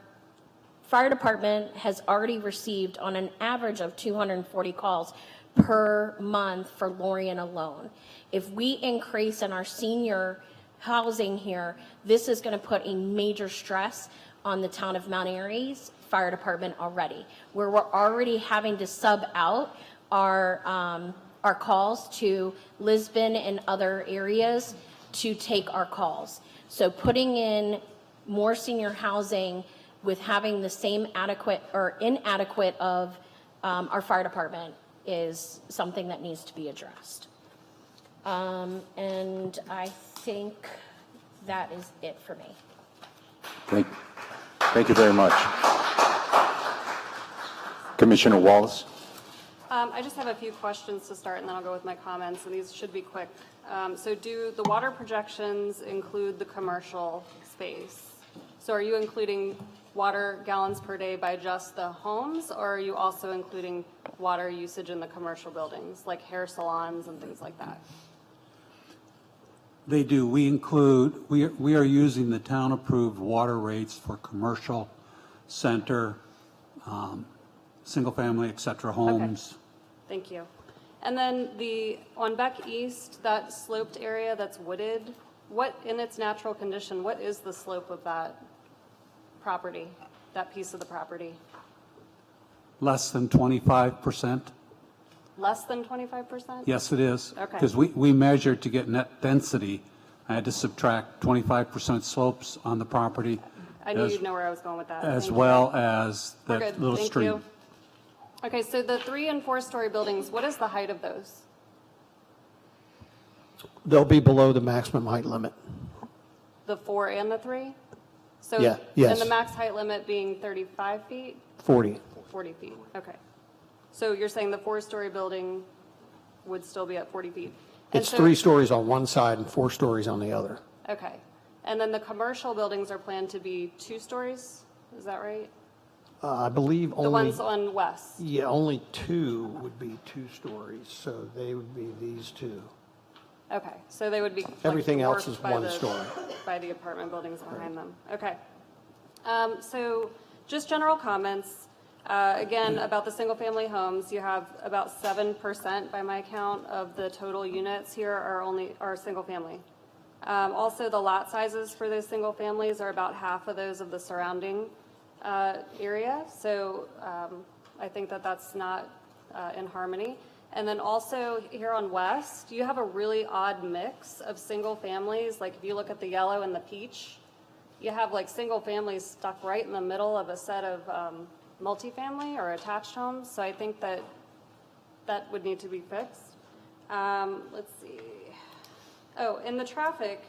fire department has already received on an average of 240 calls per month for Lorien alone. If we increase in our senior housing here, this is going to put a major stress on the town of Mount Airy's fire department already, where we're already having to sub out our calls to Lisbon and other areas to take our calls. So putting in more senior housing with having the same adequate or inadequate of our fire department is something that needs to be addressed. And I think that is it for me. Thank you very much. Commissioner Wallace. I just have a few questions to start, and then I'll go with my comments, and these should be quick. So do the water projections include the commercial space? So are you including water gallons per day by just the homes, or are you also including water usage in the commercial buildings, like hair salons and things like that? They do. We are using the town-approved water rates for commercial, center, single-family, et cetera, homes. Okay. Thank you. And then on Beck East, that sloped area that's wooded, what, in its natural condition, what is the slope of that property, that piece of the property? Less than 25%? Less than 25%? Yes, it is. Okay. Because we measured to get net density. I had to subtract 25% slopes on the property. I knew you'd know where I was going with that. As Thank well you. as We're the good. little Thank stream. you. Okay, so the 3- and 4-story buildings, what is the height of those? They'll be below the maximum height limit. The 4 and the 3? So, Yeah, yes. And the max height limit being 35 feet? 40. 40 feet, okay. So you're saying the 4-story building would still be at 40 feet? And It's so- 3 stories on one side and 4 stories on the other. Okay. And then the commercial buildings are planned to be 2 stories? Is that right? I believe only. The ones on west? Yeah, only 2 would be 2 stories, so they would be these 2. Okay, so they would be. like, Everything else dwarfed is by 1 the- story. By the apartment buildings behind them. Okay. So just general comments. Again, about the single-family homes, you have about 7% by my count of the total units here are single-family. Also, the lot sizes for those single families are about half of those of the surrounding area. So I think that that's not in harmony. And then also here on West, you have a really odd mix of single families. Like if you look at the yellow and the peach, you have like single families stuck right in the middle of a set of multifamily or attached homes. So I think that that would need to be fixed. Let's see. Oh, in the traffic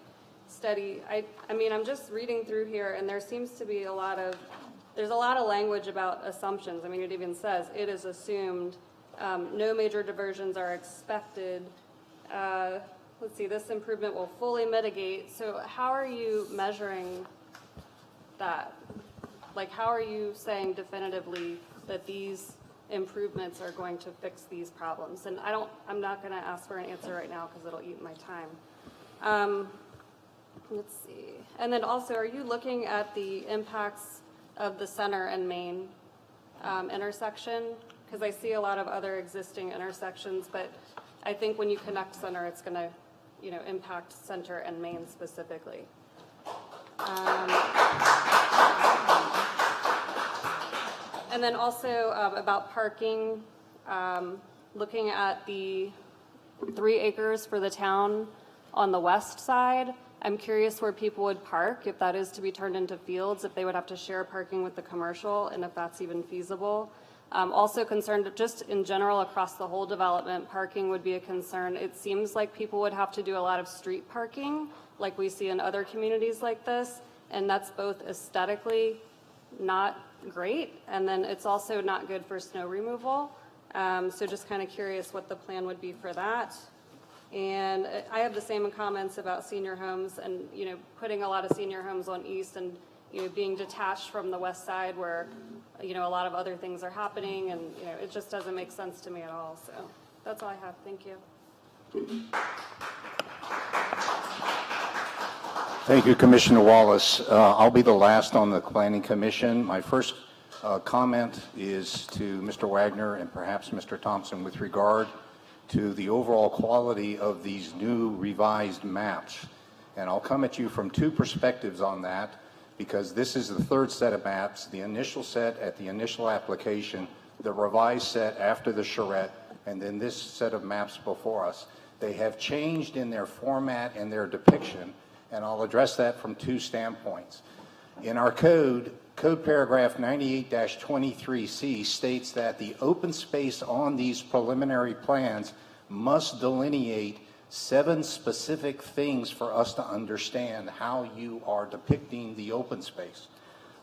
study, I mean, I'm just reading through here, and there seems to be there's a lot of language about assumptions. I mean, it even says, it is assumed, no major diversions are expected. Let's see, this improvement will fully mitigate. So how are you measuring that? Like, how are you saying definitively that these improvements are going to fix these problems? And I'm not going to ask for an answer right now because it'll eat my time. Let's see. And then also, are you looking at the impacts of the Center and Main intersection? Because I see a lot of other existing intersections, but I think when you connect Center, it's going to, impact Center and Main specifically. And then also about parking, looking at the 3 acres for the town on the west side. I'm curious where people would park if that is to be turned into fields, if they would have to share parking with the commercial, and if that's even feasible. Also concerned just in general across the whole development, parking would be a concern. It seems like people would have to do a lot of street parking like we see in other communities like this, and that's both aesthetically not great, and then it's also not good for snow removal. So just kind of curious what the plan would be for that. And I have the same comments about senior homes and, putting a lot of senior homes on East and, being detached from the west side where, a lot of other things are happening, and, it just doesn't make sense to me at all. So that's all I have. Thank you. Thank you, Commissioner Wallace. I'll be the last on the Planning Commission. My first comment is to Mr. Wagner and perhaps Mr. Thompson with regard to the overall quality of these new revised maps. And I'll come at you from 2 perspectives on that, because this is the third set of maps, the initial set at the initial application, the revised set after the charrette, and then this set of maps before us. They have changed in their format and their depiction, and I'll address that from two standpoints. In our code paragraph 98-23C states that the open space on these preliminary plans must delineate 7 specific things for us to understand how you are depicting the open space.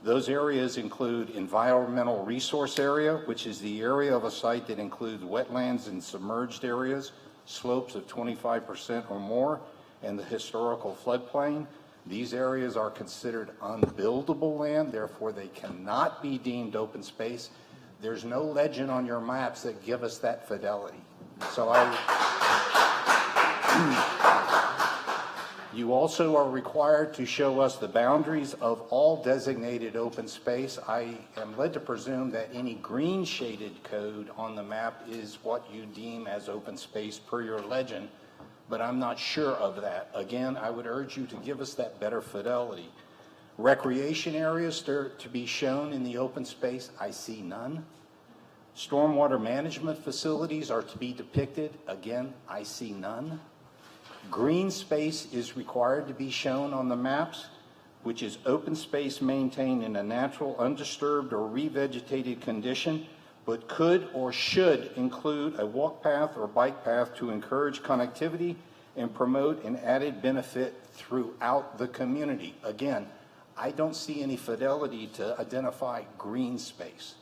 Those areas include environmental resource area, which is the area of a site that includes wetlands and submerged areas, slopes of 25% or more, and the historical floodplain. These areas are considered unbuildable land, therefore they cannot be deemed open space. There's no legend on your maps that give us that fidelity. So you also are required to show us the boundaries of all designated open space. I am led to presume that any green shaded code on the map is what you deem as open space per your legend, but I'm not sure of that. Again, I would urge you to give us that better fidelity. Recreation areas to be shown in the open space, I see none. Stormwater management facilities are to be depicted. Again, I see none. Green space is required to be shown on the maps, which is open space maintained in a natural, undisturbed, or revegetated condition, but could or should include a walk path or bike path to encourage connectivity and promote an added benefit throughout the community. Again, I don't see any fidelity to identify green space.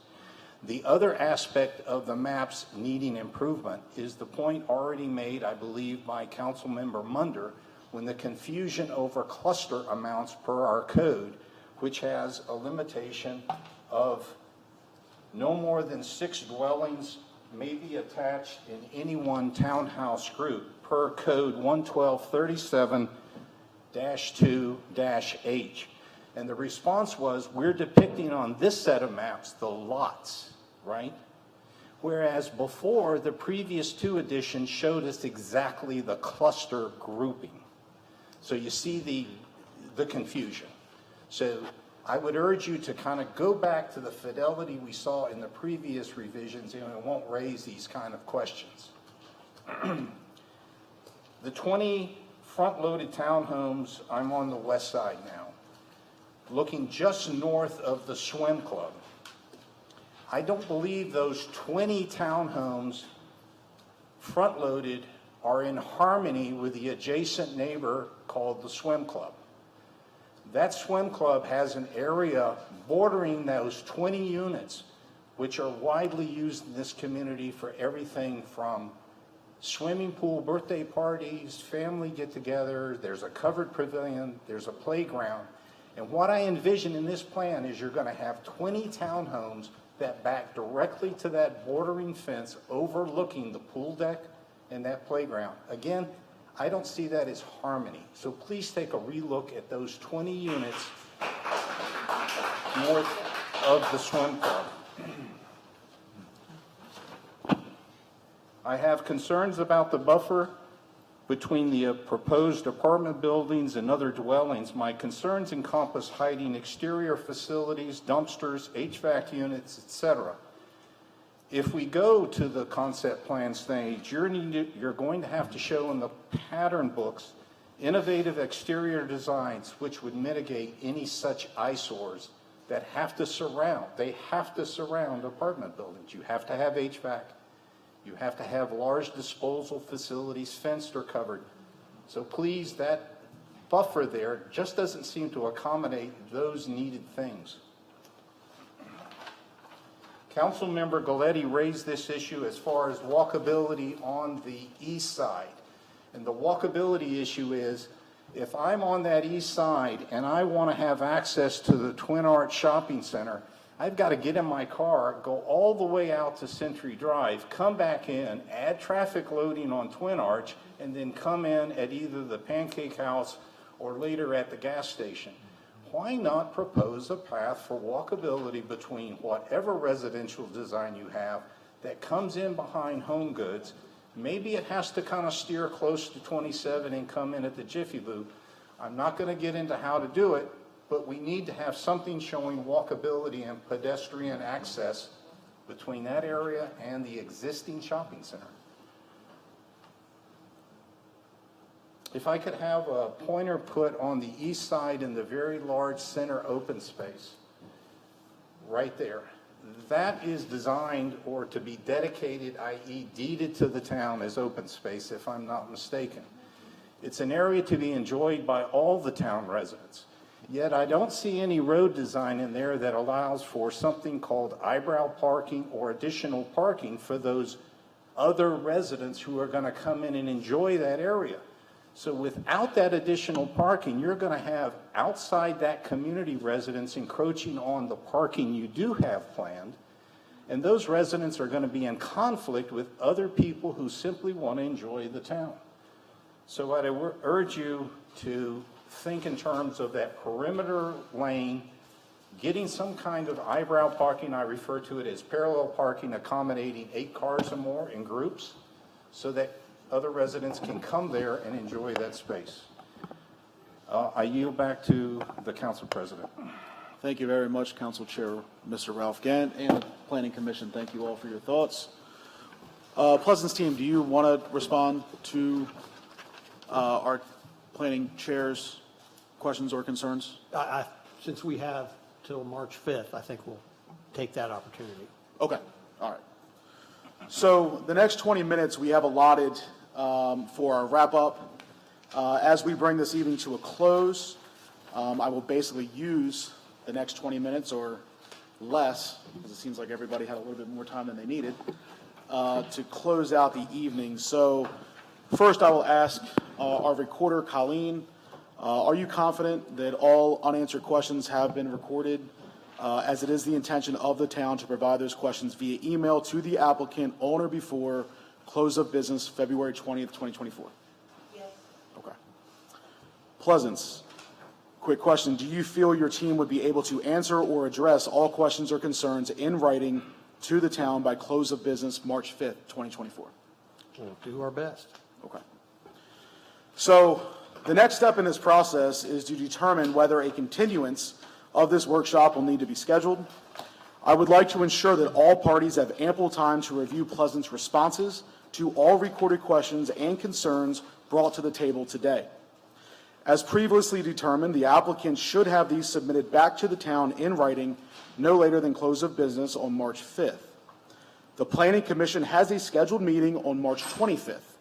The other aspect of the maps needing improvement is the point already made, I believe, by Councilmember Munder when the confusion over cluster amounts per our code, which has a limitation of no more than 6 dwellings may be attached in any one townhouse group per code 11237-2-H. And the response was, we're depicting on this set of maps the lots, right? Whereas before, the previous 2 editions showed us exactly the cluster grouping. So you see the confusion. So I would urge you to kind of go back to the fidelity we saw in the previous revisions, and it won't raise these kind of questions. The 20 front-loaded townhomes, I'm on the west side now, looking just north of the swim club. I don't believe those 20 townhomes front-loaded are in harmony with the adjacent neighbor called the swim club. That swim club has an area bordering those 20 units, which are widely used in this community for everything from swimming pool, birthday parties, family get-together, there's a covered pavilion, there's a playground. And what I envision in this plan is you're going to have 20 townhomes that back directly to that bordering fence overlooking the pool deck and that playground. Again, I don't see that as harmony. So please take a relook at those 20 units north of the swim club. I have concerns about the buffer between the proposed apartment buildings and other dwellings. My concerns encompass hiding exterior facilities, dumpsters, HVAC units, etc. If we go to the concept plan stage, you're going to have to show in the pattern books innovative exterior designs which would mitigate any such eyesores that have to surround apartment buildings. You have to have HVAC. You have to have large disposal facilities fenced or covered. So please, that buffer there just doesn't seem to accommodate those needed things. Councilmember Galletti raised this issue as far as walkability on the east side. And the walkability issue is, if I'm on that east side and I want to have access to the Twin Arch Shopping Center, I've got to get in my car, go all the way out to Century Drive, come back in, add traffic loading on Twin Arch, and then come in at either the Pancake House or later at the gas station. Why not propose a path for walkability between whatever residential design you have that comes in behind Home Goods? Maybe it has to kind of steer close to 27 and come in at the Jiffy Lube. I'm not going to get into how to do it, but we need to have something showing walkability and pedestrian access between that area and the existing shopping center. If I could have a pointer put on the east side in the very large center open space, right there. That is designed or to be dedicated, i.e. deeded to the town as open space, if I'm not mistaken. It's an area to be enjoyed by all the town residents. Yet I don't see any road design in there that allows for something called eyebrow parking or additional parking for those other residents who are going to come in and enjoy that area. So without that additional parking, you're going to have outside that community residents encroaching on the parking you do have planned, and those residents are going to be in conflict with other people who simply want to enjoy the town. So I'd urge you to think in terms of that perimeter lane, getting some kind of eyebrow parking. I refer to it as parallel parking, accommodating 8 cars or more in groups, so that other residents can come there and enjoy that space. I yield back to the council president. Thank you very much, Council Chair Mr. Ralph Gant and the Planning Commission. Thank you all for your thoughts. Pleasance team, do you want to respond to our Planning Chair's questions or concerns? Since we have till March 5th, I think we'll take that opportunity. Okay, all right. So the next 20 minutes we have allotted for our wrap-up. As we bring this evening to a close, I will basically use the next 20 minutes or less, because it seems like everybody had a little bit more time than they needed, to close out the evening. So first I will ask our recorder, Colleen, are you confident that all unanswered questions have been recorded, as it is the intention of the town to provide those questions via email to the applicant on or before close of business February 20th, 2024? Yes. Okay. Pleasance, quick question. Do you feel your team would be able to answer or address all questions or concerns in writing to the town by close of business March 5th, 2024? We'll do our best. Okay. So the next step in this process is to determine whether a continuance of this workshop will need to be scheduled. I would like to ensure that all parties have ample time to review Pleasant's responses to all recorded questions and concerns brought to the table today. As previously determined, the applicant should have these submitted back to the town in writing no later than close of business on March 5th. The Planning Commission has a scheduled meeting on March 25th.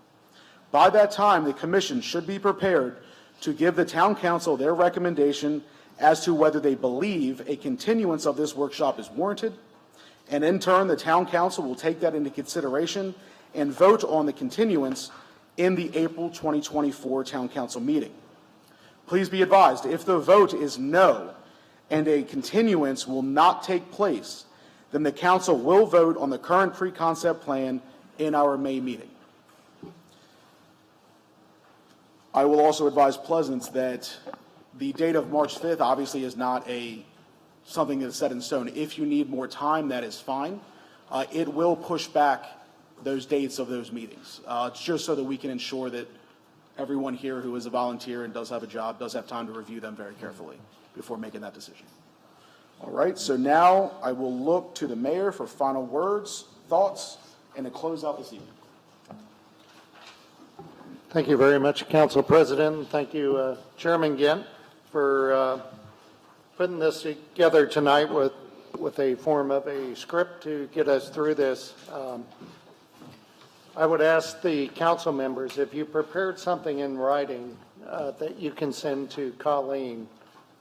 By that time, the Commission should be prepared to give the Town Council their recommendation as to whether they believe a continuance of this workshop is warranted, and in turn, the Town Council will take that into consideration and vote on the continuance in the April 2024 Town Council meeting. Please be advised, if the vote is no and a continuance will not take place, then the Council will vote on the current pre-concept plan in our May meeting. I will also advise Pleasance that the date of March 5th obviously is not something that is set in stone. If you need more time, that is fine. It will push back those dates of those meetings, just so that we can ensure that everyone here who is a volunteer and does have a job does have time to review them very carefully before making that decision. All right, so now I will look to the mayor for final words, thoughts, and to close out this evening. Thank you very much, Council President. Thank you, Chairman Gint, for putting this together tonight with a form of a script to get us through this. I would ask the council members, if you prepared something in writing that you can send to Colleen,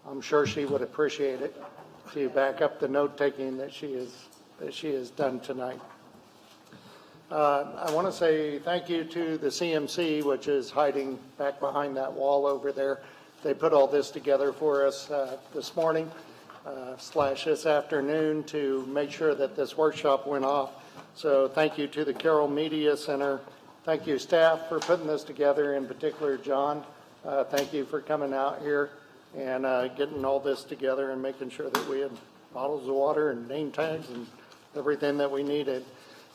I'm sure she would appreciate it, to back up the note-taking that she has done tonight. I want to say thank you to the CMC, which is hiding back behind that wall over there. They put all this together for us this morning / this afternoon to make sure that this workshop went off. So thank you to the Carroll Media Center. Thank you, staff, for putting this together, in particular, John. Thank you for coming out here and getting all this together and making sure that we had bottles of water and name tags and everything that we needed.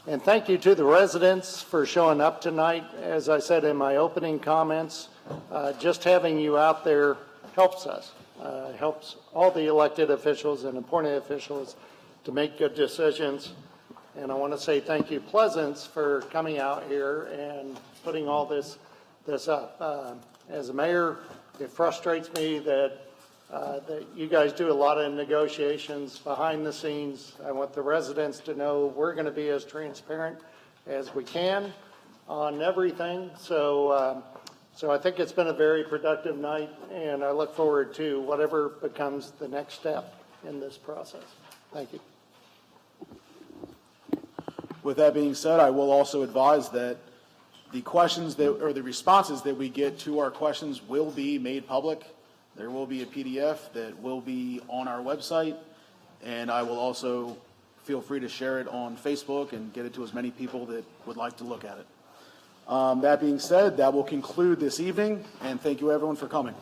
And thank you to the residents for showing up tonight. As I said in my opening comments, just having you out there helps us. helps all the elected officials and appointed officials to make good decisions. And I want to say thank you, Pleasance, for coming out here and putting all this up. As a mayor, it frustrates me that you guys do a lot of negotiations behind the scenes. I want the residents to know we're going to be as transparent as we can on everything. So I think it's been a very productive night, and I look forward to whatever becomes the next step in this process. Thank you. With that being said, I will also advise that the questions that, or the responses that we get to our questions will be made public. There will be a PDF that will be on our website, and I will also feel free to share it on Facebook and get it to as many people that would like to look at it. That being said, that will conclude this evening, and thank you everyone for coming.